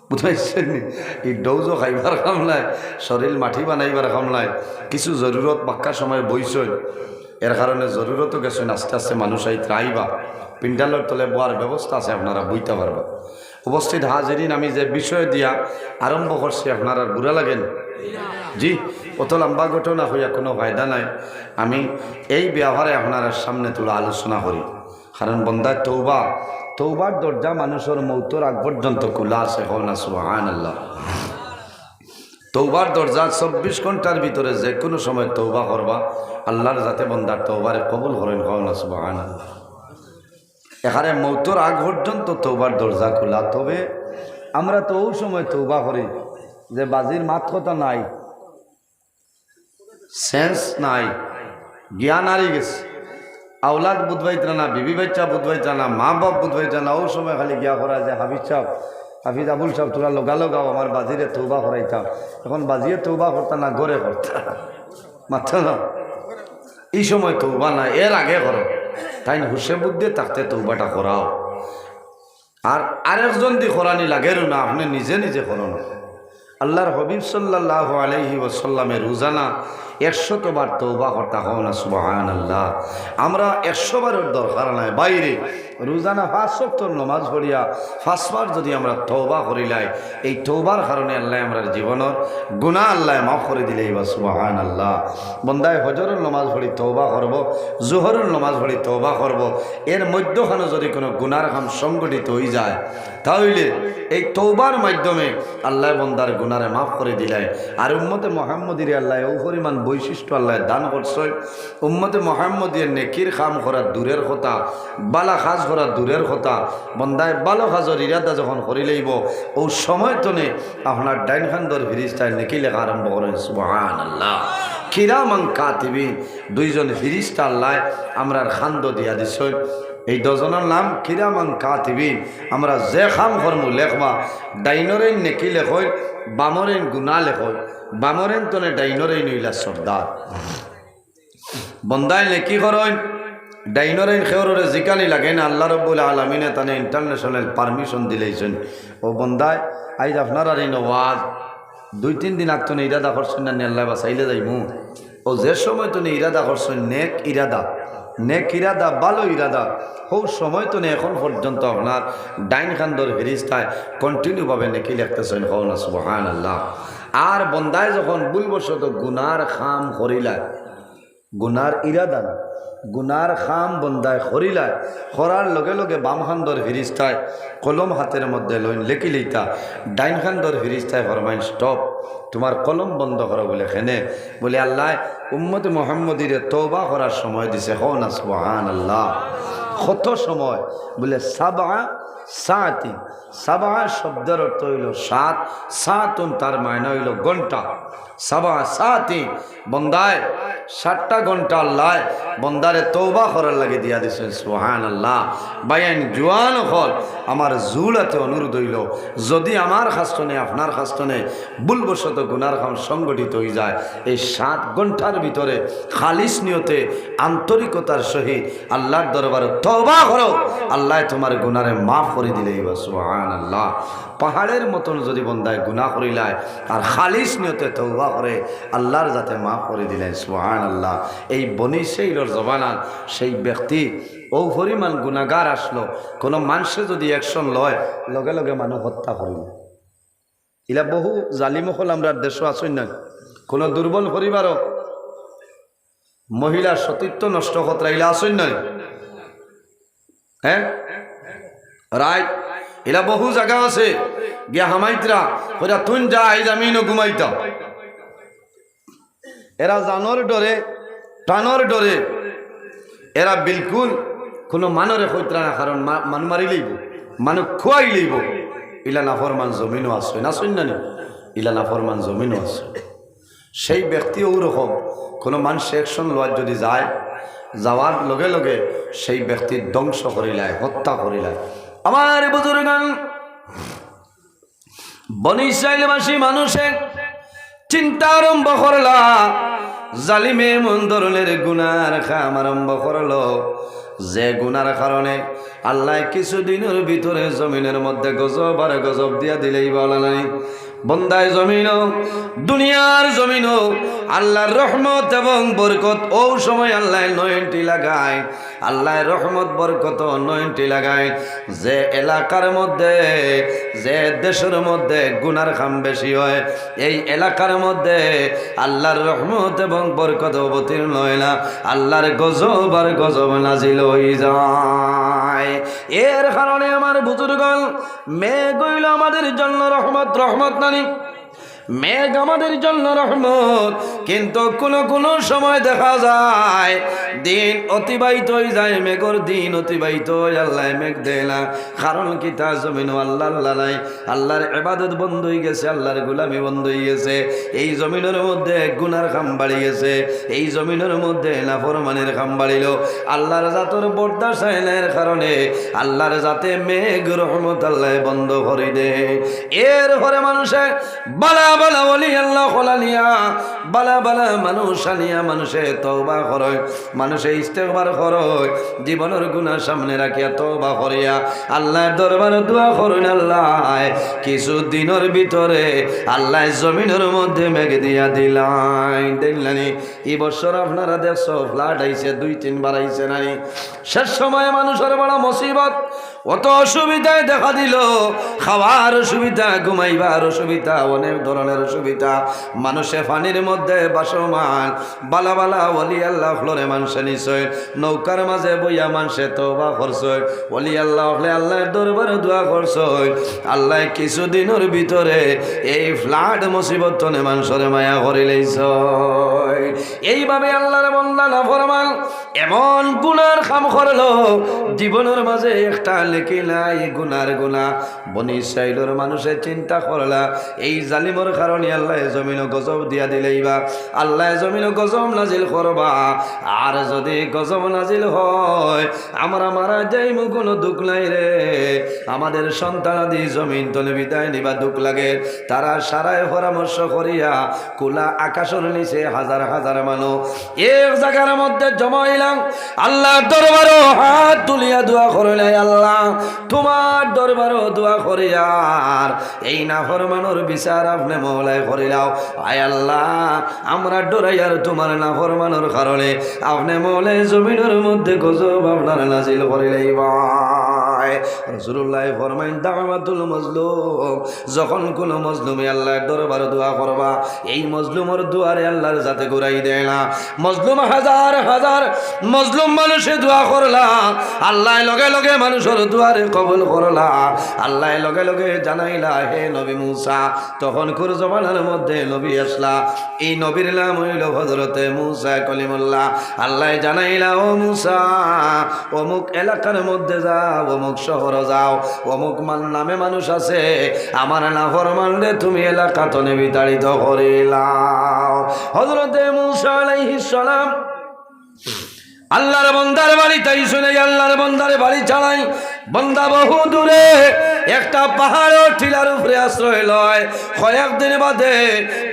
বুঝাইছেন নি? এই ডৌজও খাইবার কামলায়, শরীর মাটি বানাইবার কামলায়, কিছু জরুরত বাক্কা সময় বইছই, এর কারণে জরুরতও গেছেন। আস্তে আস্তে মানুষ আইবা পিন্ডালের তলে বোয়ার ব্যবস্থা আছে, আপনারা বইতে পারবা। উপস্থিত হাজিরিন, আমি যে বিষয় দিয়া আরম্ভ করছি আপনার আর বুড়া লাগেন? জি, অত লম্বা ঘটনা হইয়া কোনো ফায়দা নাই। আমি এই ব্যবহারে আপনার সামনে তুলে আলোচনা করি, কারণ বন্দায় তৌবার দরজা মানুষের মৌতর আগ পর্যন্ত খোলা আছে। হন সুবহানাল্লাহ। তৌবার দরজা 24 ঘন্টার ভিতরে যে কোনো সময় তৌবা করবা, আল্লাহর যাতে বন্দার তৌবারে কবুল করেন। হন সুবহানাল্লাহ। এখানে মৌতর আগ পর্যন্ত তৌবার দরজা খোলা। তবে আমরা তো ওই সময় তৌবা করি যে বাজির মাত্রতা নাই, সেন্স নাই, জ্ঞান হারিয়ে গেছে, আওলাদ বুধবাইতে না, বিবি বাচ্চা বুধবাইতে না, মা বাপ বুধবাইতে না। ওই সময় খালি গিয়া করা যে হাফিজ আবুল সাহেব তোরা লগাও আমার বাজিরে তৌবা করাইতাম। এখন বাজিয়ে তৌবা করতাম না, গড়ে করতাম মাত্র না। এই সময় তৌবা না, এর আগে করো, তাই না? হুসে বুদ্ধি থাকতে তৌবাটা করাও। আর আরেকজন দি করানি লাগেরও না, আপনি নিজে নিজে করো না। আল্লাহর হাবিব সাল্লাল্লাহু আলাইহি ওয়াসাল্লামের রোজানা 100 বার তৌবা করতে হয় না। সুবহানাল্লাহ। আমরা 100 বারের দরকার নাই, বাইরে রোজানা 5 ওয়াক্ত নামাজ পড়িয়া 5 বার যদি আমরা তৌবা করিলাই, এই তৌবার কারণে আল্লাহ আমরা জীবনের গুনাহ আল্লাহ মাফ করে দিলেই বা সুবহানাল্লাহ। বন্দায় হজরের নামাজ পড়ি তৌবা করব, জোহরের নামাজ পড়ি তৌবা করব, এর মধ্যখানে যদি কোনো গুনার কাম সংগঠিত হয়ে যায়, তাহলে এই তৌবার মাধ্যমে আল্লাহ বন্দার গুনারে মাফ করে দিলাই। আর উম্মতে মুহাম্মদীর আল্লাহ ও পরিমাণ বৈশিষ্ট্য আল্লাহ দান করছে, উম্মতে মুহাম্মদীর নেকির কাম করা দূরের কথা, বালা কাজ করা দূরের কথা, বন্দায় ভালো কাজের ইরাদা যখন করি লইব, ও সময় তনে আপনার ডাইন খান্দর ফিরিস্তায় নেকি লেখা আরম্ভ করেন। সুবহানাল্লাহ। কিরামান কাতিবিন, 2 জন ফিরিস্তা আল্লাহ আমরার খান্দ দিয়া দিছ। এই 2 জনের নাম কিরামান কাতিবিন। আমরা যে খাম করমু লেখবা, ডাইনরেন নেকি লেখই, বামরেন গুনা লেখই, বামরেন তনে ডাইনরেন নইলা সর্দার। বন্দায় নেকি করেন, ডাইনরেন খেওরে জিকানি লাগে না। আল্লাহ রাব্বুল আলামিনে তানে ইন্টারন্যাশনাল পারমিশন দিলেছেন। ও বন্দায় আইজ আপনার আর এই ওয়াজ 2-3 দিন আগ তো ইরাদা করছেন না, আল্লাহ বাসাইলে যাইমু। ও যে সময় তো ইরাদা করছেন নেক ইরাদা, ভালো ইরাদা, হৌ সময় তো এখন পর্যন্ত আপনার ডাইন খান্দর ফেরিস্তায় কন্টিনিউভাবে নেকি লিখতেছেন। হন সুবহানাল্লাহ। আর বন্দায় যখন ভুলবশত গুনার খাম করিলায়, গুনার ইরাদা না, গুনার খাম বন্দায় করিলায়, করার লগে লগে বাম খান্দর ফিরিস্তায় কলম হাতের মধ্যে লইন লেখি লইতা, ডাইন খান্দর ফিরিস্তায় ফরমাইন স্টপ, তোমার কলম বন্ধ করো বলে খেনে বলে আল্লাহ উম্মতে মুহাম্মদীর তওবা করার সময় দিছে। হন সুবহানাল্লাহ। কত সময় বলে 7 সাতি। 7 শব্দের অর্থ হইল 7, সাতুন তার মানে হইল ঘন্টা। 7 সাতি বন্দায় 7টা ঘন্টা আল্লাহ বন্দারে তওবা করার লাগে দিয়া দিছেন। সুবহানাল্লাহ। বাইন জোয়ান হল আমার জুলাতে অনুরোধ হইল, যদি আমার খাস্তনে আপনার খাস্তনে ভুলবশত গুনার কাম সংগঠিত হয়ে যায়, এই 7 ঘন্টার ভিতরে খালিস নিয়তে আন্তরিকতার সহিত আল্লাহর দরবারে তওবা করো, আল্লাহ তোমার গুনারে মাফ করে দিলেই বা সুবহানাল্লাহ। পাহাড়ের মতন যদি বন্দায় গুনাহ করিলায় আর খালিস নিয়তে তওবা করে, আল্লাহর যাতে মাফ করে দিলেন। সুবহানাল্লাহ। এই বনি ইসরাঈলের জবানান সেই ব্যক্তি ও পরিমাণ গুনাহগার আসলো, কোনো মানুষে যদি অ্যাকশন লয় লগে লগে মানুষ হত্যা করিল। ইলা বহু জালিম হল আমরা দেশ আসই না, কোনো দুর্বল পরিবারও মহিলার সতীত্ব নষ্ট কতরা ইলা আসই না। হ্যাঁ রাইট, এরা বহু জায়গা আছে গিয়া হামাইতরা ওরা তুন যা এই জামিনও ঘুমাইতা। এরা জানোর ডরে, প্রাণর ডরে, এরা বিলকুল কোনো মানরে হইতরা না, কারণ মানু মারি লইব, মানু খুয়াই লইব। ইলা নাফরমান জমিনও আছে না, শুন না, ইলা নাফরমান জমিনও আছে। সেই ব্যক্তি ওরকম কোনো মানুষ অ্যাকশন লওয়ার যদি যায়, যাওয়ার লগে লগে সেই ব্যক্তির ধ্বংস করিলায়, হত্যা করিলায়। আমার বুজুর্গান বনি ইসরাইলবাসী মানুষে চিন্তা আরম্ভ করলা, জালিমে মন ধরনের গুনার কাম আরম্ভ করলো, যে গুনার কারণে আল্লাহ কিছুদিনের ভিতরে জমিনের মধ্যে গজব আর গজব দিয়া দিলেই বলা নাই। বন্দায় জমিনও, দুনিয়ার জমিনও আল্লাহর রহমত এবং বরকত ও সময় আল্লাহ নয়নটি লাগায়, আল্লাহর রহমত বরকত নয়নটি লাগায় যে এলাকার মধ্যে, যে দেশের মধ্যে গুনার কাম বেশি হয়, এই এলাকার মধ্যে আল্লাহর রহমত এবং বরকত অবতীর্ণ হয় না, আল্লাহর গজব আর গজব নাজিল হয়ে যায়। এর কারণে আমার বুজুর্গণ, মেঘ হইল আমাদের জন্য রহমত, রহমত নানি মেঘ আমাদের জন্য রহমত, কিন্তু কোন সময় দেখা যায় দিন অতিবাহিত হয়ে যায়, মেঘর দিন অতিবাহিত হয়ে আল্লাহ মেঘ দেয় না। কারণ কি? তা জমিন আল্লাহ আল্লাহ নাই, আল্লাহর ইবাদত বন্ধ হয়ে গেছে, আল্লাহর গোলামি বন্ধ হয়ে গেছে। এই জমিনের মধ্যে গুনার কাম বাড়ি গেছে, এই জমিনের মধ্যে নাফরমানের কাম বাড়িল। আল্লাহর জাতর বরদাশাইনের কারণে আল্লাহর জাতে মেঘ রহমত আল্লাহ বন্ধ করে দেয়। এর পরে মানুষে বালা বালা ওলি আল্লাহ খোলানিয়া, বালা বালা মানুষ আনিয়া মানুষে তওবা করে, মানুষে ইস্তেগফার করে, জীবনের গুনাহ সামনে রাখিয়া তওবা করিয়া আল্লাহর দরবারে দোয়া করেন। আল্লাহ কিছু দিনের ভিতরে আল্লাহ জমিনের মধ্যে মেঘ দিয়া দিলাই দেখলানি। এই বছর আপনারা দেখছো ফ্লাড আইছে, 2-3 বার আইছে নাই। শেষ সময়ে মানুষের বড় মুসিবত, অত অসুবিধায় দেখা দিল, খাওয়ার অসুবিধা, ঘুমাইবার অসুবিধা, অনেক ধরনের অসুবিধা। মানুষে পানির মধ্যে বাসমান, বালা বালা ওলি আল্লাহ ফ্লোরে মানুষে নিশ্চয় নৌকার মাঝে বইয়া মানুষে তওবা করছে, ওলি আল্লাহ হলে আল্লাহর দরবারে দোয়া করছে। আল্লাহ কিছুদিনের ভিতরে এই ফ্লাড মুসিবত তনে মানুষের মায়া করে লইছ। এইভাবে আল্লাহর বান্দা নাফরমান এমন গুনার কাম করলো, জীবনের মাঝে একটা লেখি নাই গুনার গুনাহ। বনি ইসরাইলের মানুষে চিন্তা করলা, এই জালিমর কারণে আল্লাহ জমিন গজব দিয়া দিলেইবা, আল্লাহ জমিন গজব নাজিল করবা। আর যদি গজব নাজিল হয় আমরা মারা যাইমু, কোনো দুঃখ নাই রে। আমাদের সন্তানাদি জমিন তলে বিদায় নিবা দুঃখ লাগে। তারা সারায় পরামর্শ করিয়া কুলা আকাশের নিচে হাজার হাজার মানুষ এক জায়গার মধ্যে জমাইলাম, আল্লাহ দরবারও হাত তুলিয়া দোয়া করিলাই, আল্লাহ তোমার দরবারও দোয়া করিয়ার এই নাফরমানোর বিচার আপনি মওলায় করিলাও। আয় আল্লাহ আমরা ডরাইয়ার তোমার নাফরমানোর কারণে আপনি মওলায় জমিনের মধ্যে গজব আপনার নাজিল করিলাইবা। রাসূলুল্লাহ ফরমাইন দাওয়াতুল মাজলুম, যখন কোন মজলুমে আল্লাহর দরবারে দোয়া করবা, এই মজলুমের দুয়ারে আল্লাহর জাতে ঘুরাই দেয় না। মজলুম হাজার হাজার মজলুম মানুষে দোয়া করলা, আল্লাহ লগে লগে মানুষের দুয়ারে কবুল করলা। আল্লাহ লগে লগে জানাইলা, হে নবী মুসা, তখন কোর জমানার মধ্যে নবী আসলা, এই নবীর নাম হইল হযরতে মুসা কলিমুল্লাহ। আল্লাহ জানাইলা, ও মুসা অমুক এলাকার মধ্যে যাও, অমুক শহর যাও, অমুক নামে মানুষ আছে, আমার নাফরমান রে তুমি এলাকা তনে বিতাড়িত করিলাও। হযরতে মুসা আলাইহিস সালাম আল্লাহর বান্দার বাড়ি তাই শুনে আল্লাহর বান্দার বাড়ি চালাই। বান্দা বহু দূরে একটা পাহাড় টিলার উপরে আশ্রয় লয়। কয়েকদিন বাদে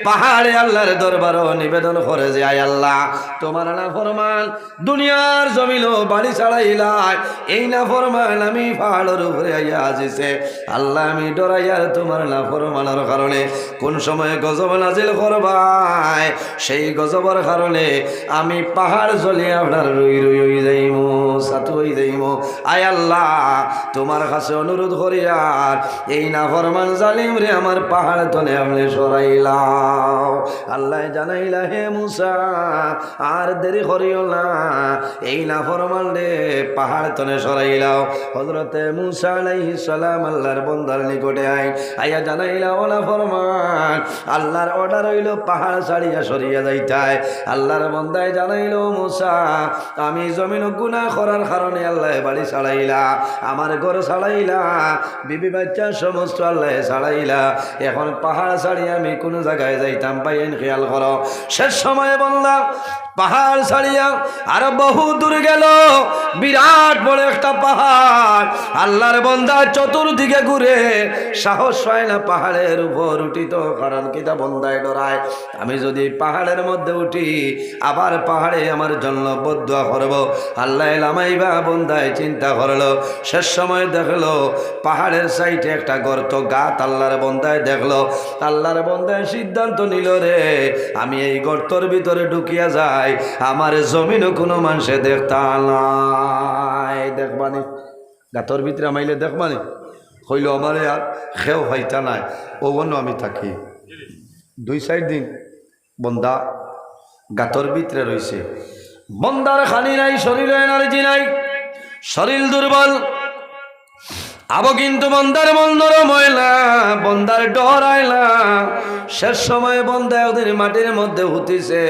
পাহাড়ে আল্লাহর দরবারও নিবেদন করে যে, আয় আল্লাহ তোমার নাফরমান দুনিয়ার জমিনও বাড়ি ছাড়াইলাই, এই নাফরমান আমি পাহাড়ের উপরে আইয়া আসিছে। আল্লাহ আমি ডরাইয়ার তোমার নাফরমানের কারণে কোন সময় গজব নাজিল করবাই, সেই গজবের কারণে আমি পাহাড় জ্বলিয়ে আপনার রুই রুই হয়ে যাইমু, সাতু হয়ে যাইমু। আয় আল্লাহ তোমার কাছে অনুরোধ করিয়ার এই নাফরমান জালিম রে আমার পাহাড় তলে আপনি সরাইলাও। আল্লাহ জানাইলা, হে মুসা আর দেরি করিও না, এই নাফরমান রে পাহাড় তলে সরাইলাও। হযরতে মুসা আলাইহিস সালাম আল্লাহর বান্দার নিকটে আইয়া জানাইলা, ও নাফরমান আল্লাহর অর্ডার হইল পাহাড় ছাড়িয়া সরিয়া যাইতাই। আল্লাহর বান্দায় জানাইল, মুসা আমি জমিন গুনাহ করার কারণে আল্লাহ বাড়ি ছাড়াইলা, আমার ঘর ছাড়াইলা, বিবি বাচ্চা সমস্ত আল্লাহ ছাড়াইলা, এখন পাহাড় ছাড়িয়ে আমি কোন জায়গায় যাইতাম পাইন খেয়াল করো। শেষ সময়ে বললাম পাহাড় ছাড়িয়া আর বহু দূর গেল, বিরাট বড় একটা পাহাড়। আল্লাহর বান্দা চতুর্দিকে ঘুরে সাহস হয় না পাহাড়ের উপর উঠিত, কারণ কিতা বন্দায় ডরায় আমি যদি পাহাড়ের মধ্যে উঠি আবার পাহাড়ে আমার জন্য বদুয়া করব। আল্লাহ লামাইবা বন্দায় চিন্তা করলো। শেষ সময় দেখলো পাহাড়ের সাইডে একটা গর্ত গাত, আল্লাহর বন্দায় দেখলো। আল্লাহর বন্দায় সিদ্ধান্ত নিল, রে আমি এই গর্তর ভিতরে ঢুকিয়া যাই, আমার জমিনও কোনো মানুষে দেখতা নাই। দেখবানি গাতর ভিতরে আমাইলে দেখবানি হইল আমার আর খেও হইতা নাই, ও বন্য আমি থাকি 2-4 দিন বন্দা গাতর ভিতরে রয়েছে। বন্দার খানি নাই, শরীরে এনার্জি নাই, শরীর দুর্বল। আবো কিন্তু বন্দার মন্দর ময়লা, বন্দার ডর আইলা। শেষ সময় বন্দায় ওদের মাটির মধ্যে হুতিছে,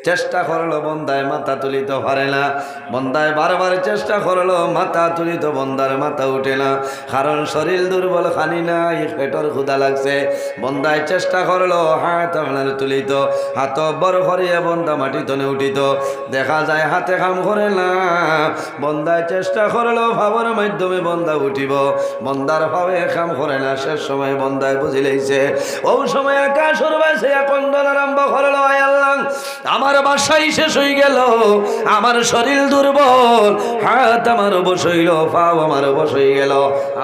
চেষ্টা করলো বন্দায় মাথা তুলিতে পারে না। বন্দায় বারবার চেষ্টা করলো মাথা তুলিত, বন্দার মাথা উঠে না, কারণ শরীর দুর্বল, খানি নাই, পেটর ক্ষুধা লাগছে। বন্দায় চেষ্টা করলো হাত আপনার তুলিত, হাত বড় করিয়া বন্দা মাটি তনে উঠিত, দেখা যায় হাতে কাম করে না। বন্দায় চেষ্টা করলো ভাবের মাধ্যমে বন্দা উঠিব, বন্দার ভাবে কাম করে না। শেষ সময় বন্দায় বুঝি লাইছে, ও সময় আকাশ উড়বাইছে, কন্দন আরম্ভ করলো, আয় আল্লাহ আমার বাসাই শেষ হয়ে গেল, আমার শরীর দুর্বল, হাত আমার অবশ হইল, পাও আমার অবশ হয়ে গেল,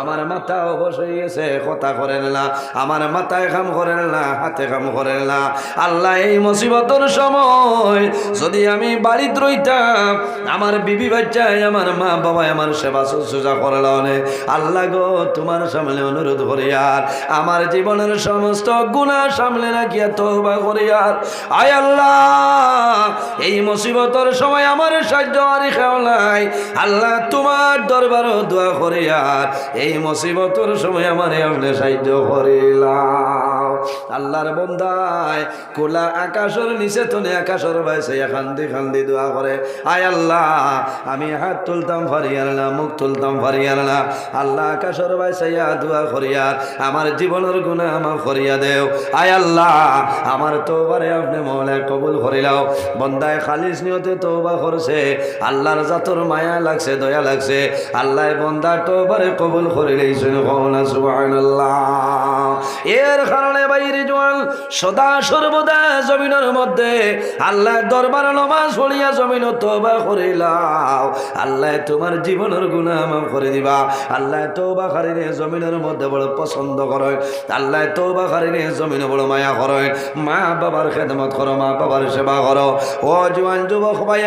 আমার মাথা অবশ হয়ে গেছে, কথা করেন না, আমার মাথায় কাম করেন না, হাতে কাম করেন না। আল্লাহ এই মুসিবতের সময় যদি আমি বাড়িতে রইতাম, আমার বিবি বাচ্চায়, আমার মা বাবাই আমার সেবা শুশ্রূষা করল, আল্লাহ গো তোমার সামনে অনুরোধ করি, আর আমার জীবনের সমস্ত গুনাহ সামনে রাখিয়া তওবা করি, আর আয় আল্লাহ এই মুসিবতের সময় আমার সাহায্য আর কেউ নাই। আল্লাহ তোমার দরবার দোয়া করি, আর এই মুসিবতের সময় আমার আপনি সাহায্য করিলাম। আল্লাহর বন্দায় কোলা আকাশের নিচে তনে আকাশের বাইছে খান্দি খান্দি দোয়া করে, আয় আল্লাহ আমি হাত তুলতাম ফারিয়ার না, মুখ তুলতাম ফারিয়ার না, আল্লাহ আকাশের বাইছে দোয়া করিয়ার আমার জীবনের গুনাহ আমার করিয়া দেও। আয় আল্লাহ আমার তওবারে আপনি মওলা কবুল করিলাও। বন্দায় খালিস নিয়তে তওবা করছে, আল্লাহর জাতর মায়া লাগছে, দয়া লাগছে, আল্লাহ বন্দার তওবারে কবুল করিলেইছেন, কওনা সুবহানাল্লাহ। এর কারণে বাইরে জোয়ান সদা সর্বদা জমিনের মধ্যে আল্লাহ দরবার নামাজ পড়িয়া জমিন তওবা করিলাও। আল্লাহ তোমার জীবনের গুনাহ মাফ করে দিবা। আল্লাহ তওবা কারীরে জমিনের মধ্যে বড় পছন্দ করে, আল্লাহ তওবা কারীরে জমিনে বড় মায়া করে। মা বাবার খেদমত করো, মা বাবার সেবা করো। ও জোয়ান যুবক ভাই,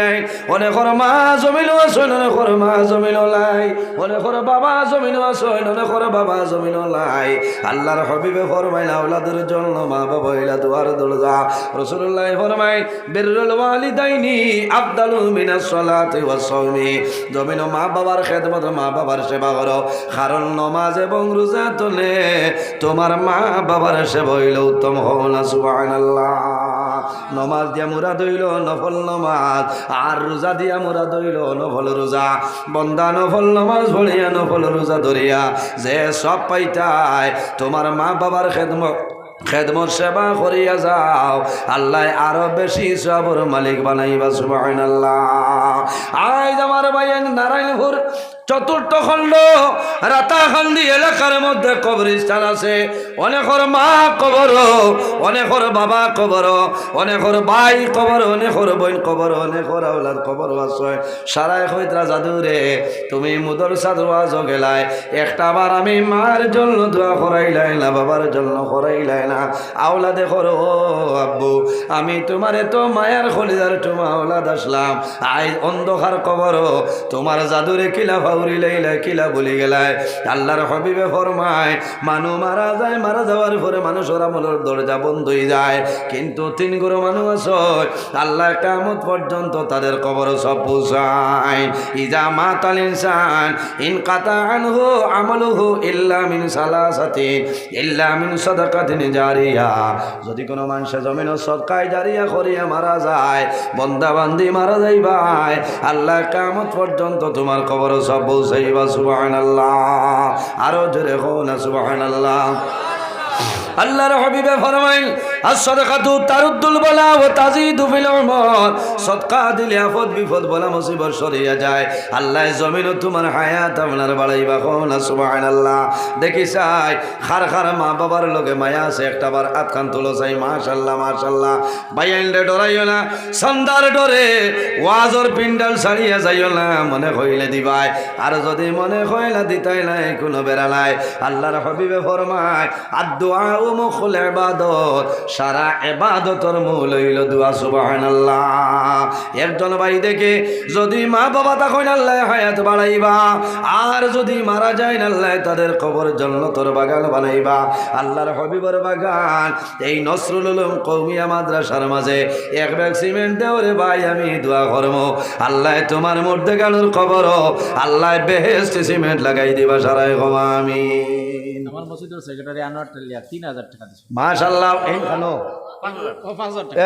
অনেকর মা জমিন আছে, অনেকর মা জমিন লাই, অনেকর বাবা জমিন আছে, অনেকর বাবা জমিন লাই। আল্লাহর হাবিবে ফরমাইল আওলাদের জন্য মা বাবা হইলা দুয়ার দরজা। রাসূলুল্লাহ ফরমায় বিররুল ওয়ালিদাইনি আফদালু মিনাস সালাতি ওয়াস সাওমি। জমিন মা বাবার খেদমত, মা বাবার সেবা করো, কারণ নামাজ এবং রোজা তোলে তোমার মা বাবার সেবা হইল উত্তম। হও না সুবহানাল্লাহ। নমাজ দিয়া মুরাদ হইল নফল নমাজ, আর রোজা দিয়া মুরাদ হইল নফল রোজা। বন্দা নফল নমাজ পড়িয়া নফল রোজা ধরিয়া যে সব পাইতায়, তোমার মা বাবার খেদমত সেবা করিয়া যাও, আল্লাহ আরো বেশি সবর মালিক বানাইবা। সুবহানাল্লাহ। আজ আমার ভাইয়ের নারায়ণপুর চতুর্থ খণ্ড রাতাখান্দি এলাকার মধ্যে কবরস্থান আছে। অনেকর মা কবর, অনেকর বাবা কবর, অনেকর ভাই কবর, অনেকর বোন কবর, অনেকর আওলাদ কবর আছে। সারাই কইতরা জাদুরে তুমি মুদর সাদওয়াজ গেলাই, একটা বার আমি মার জন্য দোয়া করাইলাই না, বাবার জন্য করাইলাই না, আওলাদে করো। ও আব্বু আমি তোমারে তো মায়ার খলিদার তোমার আওলাদ আসলাম, আই অন্ধকার কবর তোমার জাদুরে কিলা ফাউরি লাইলা, কিলা বলি গেলায়। আল্লাহর হাবিবে ফরমায় মানু মারা যায়, মারা যাওয়ার পরে মানুষের আমলের দরজা বন্ধ হয়ে যায়, কিন্তু 3 গুরু মানুষ আছে আল্লাহ কিয়ামত পর্যন্ত তাদের কবর সব পৌঁছায়। ইজা মাতাল ইনসান ইনকাতা আনহু আমালুহু ইল্লা মিন সালাসাতিন ইল্লা মিন সাদাকাতিন জারিয়া। যদি কোনো মানুষ জমিন সদকায় জারিয়া করিয়া মারা যায়, বন্দা বান্দি মারা যায় ভাই, আল্লাহ কিয়ামত পর্যন্ত তোমার কবর সব পৌঁছাইবা। সুবহানাল্লাহ। আরো জোরে হও না সুবহানাল্লাহ। আল্লাহর হাবিবে ফরমাইল আর সাদাকাতু তারুদ্দুল বালা ওয়া তাজিদু ফিল উমর, সদকা দিলে আফত বিপদ বলা মুসিবত সরিয়া যায়। আল্লাহ জমিন তোমার হায়াত আপনার বাড়াইবা, কোন সুবহানাল্লাহ। দেখি চাই খার খার মা বাবার লগে মায়া আছে, একটা বার হাত খান তুলো চাই। মাশাআল্লাহ মাশাআল্লাহ। বাইয়াইলে ডরাইও না, সন্দার ডরে ওয়াজর পিন্ডাল ছাড়িয়া যাইও না, মনে হইলে দিবাই। আর যদি মনে হইলা দিতাই নাই কোনো বেড়া নাই। আল্লাহর হাবিবে ফরমায় আদ-দুআ ও মুখুল ইবাদত, সারা ইবাদতর মূল হইল দোয়া। সুবহানাল্লাহ। একজন ভাই দেখে যদি মা বাবা তখন আল্লাহ হায়াত বাড়াইবা, আর যদি মারা যায় আল্লাহ তাদের কবর জান্নাতের বাগান বানাইবা। আল্লাহর হাবিবের বাগান এই নসরুল উলুম কওমিয়া মাদ্রাসার মাঝে এক ব্যাগ সিমেন্ট দেও রে ভাই, আমি দোয়া করবো আল্লাহ তোমার মধ্যে গালুর কবর আল্লাহ বেহেশত সিমেন্ট লাগাই দিবা সারাই ক্ষমা। আমিন। আমার মসজিদের সেক্রেটারি আনোয়ার টেলিয়া 3000 টাকা দিছে। মাশাআল্লাহ। এই খানো 5000 টাকা।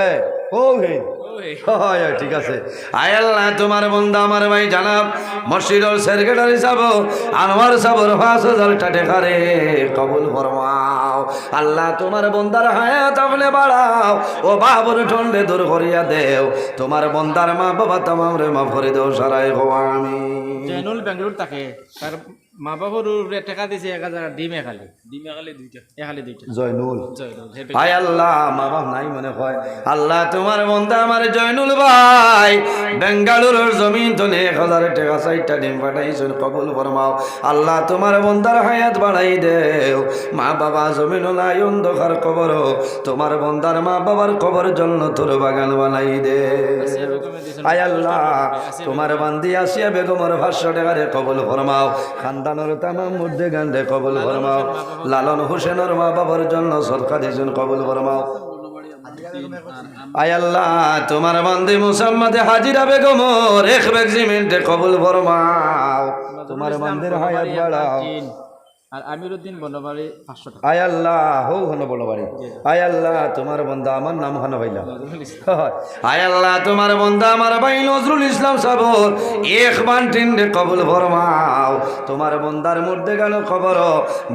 ঠিক আছে। আয় আল্লাহ তোমার বন্দা আমার ভাই জানাব মসজিদের সেক্রেটারি সাহেব আনোয়ার সাহেবের 5000 টাকা রে কবুল ফরমাও। আল্লাহ তোমার বন্দার হায়াত আপনি বাড়াও, ও বাবুর ঠন্ডে দূর করিয়া দেও। তোমার বন্দার মা বাবা তামাম রে মাফ করে দেও সারাই ক্ষমা। আমিন। জয়নুল বেঙ্গলুর থাকে, তার মা বাবার টাকা দিছে 1000 ডিমে খালি দুইটা এখালি দুইটা। জয়নুল জয়নুল ভাই আল্লাহ মা বাপ নাই মনে হয়। আল্লাহ তোমার বন্ধা আমার জয়নুল ভাই বেঙ্গালুরুর জমিন তো 1000 টাকা 4টা ডিম পাঠাইছেন, কবুল ফরমাও। আল্লাহ তোমার বন্ধার হায়াত বাড়াই দেও। মা বাবা জমিন নাই অন্ধকার কবর, তোমার বন্ধার মা বাবার কবর জন্য তোর বাগান বানাই দে। আয় আল্লাহ তোমার বান্দি আসিয়া বেগমের 500 টাকা রে কবুল ফরমাও। খানদানের তামাম মধ্যে গান্ডে কবুল ফরমাও। লালন হোসেনের মা বাবার জন্য সদকা দিয়েছেন, কবুল ফরমাও। আয় আল্লাহ তোমার বান্দি মুসাম্মাদে হাজিরা বেগমর 1 ব্যাগ সিমেন্টে কবুল ফরমাও। তোমার বান্দির হায়াত বাড়াও। আর আমিরউদ্দিন বনবাড়ি 500 টাকা। আয় আল্লাহ হো হন বড় বাড়ি। আয় আল্লাহ তোমার বন্দা আমার নাম হন ভাইলা। আয় আল্লাহ তোমার বন্দা আমার ভাই নজরুল ইসলাম সাবর 1 বান্টিন কবুল ফরমাও। তোমার বন্দার মধ্যে গেল খবর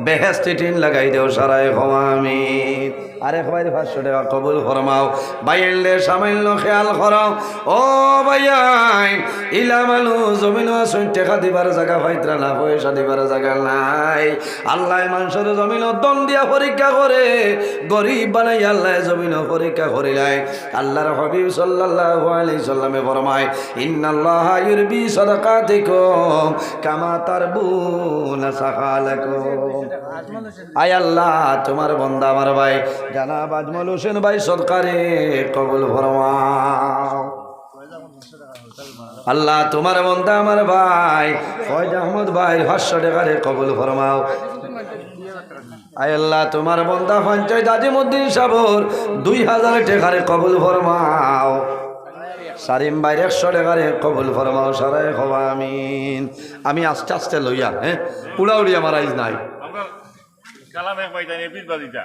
বেহেশতি টিন লাগাই দেও সারায় ক্ষমা। আমিন। আরেক ভাই 500 টাকা কবুল ফরমাও। বাইলে সামান্য খেয়াল করো ও ভাইয়াই, ইলামালু জমিন আসুন টাকা দিবার জায়গা পাইত্রা না, পয়সা দিবার জায়গা নাই। আল্লাহ মানুষের জমিন দম দিয়া পরীক্ষা করে, গরিব বানাই আল্লাহ জমিন পরীক্ষা করিলাই। আল্লাহর হাবিব সাল্লাল্লাহু আলাইহি সাল্লামে ফরমায় ইন্নাল্লাহা ইউরবি সাদাকাতিকুম কামা তারবুনা সাখালাকুম। আয় আল্লাহ তোমার বান্দা আমার ভাই জানাব আজমল হোসেন ভাই সরকারে কবুল ফরমাও। আল্লাহ তোমার বান্দা আমার ভাই ফয়জ আহমদ ভাই 500 টাকা রে কবুল ফরমাও। আয় আল্লাহ তোমার বান্দা পঞ্চায়েত আজিমউদ্দিন সাবর 2000 টাকা রে কবুল ফরমাও। সারিম ভাই 100 টাকা রে কবুল ফরমাও সারায় ক্ষমা। আমিন। আমি আস্তে আস্তে লইয়া উড়াউড়ি আমার আইজ নাই। কালাম এক বাইতানি 20 বাজিটা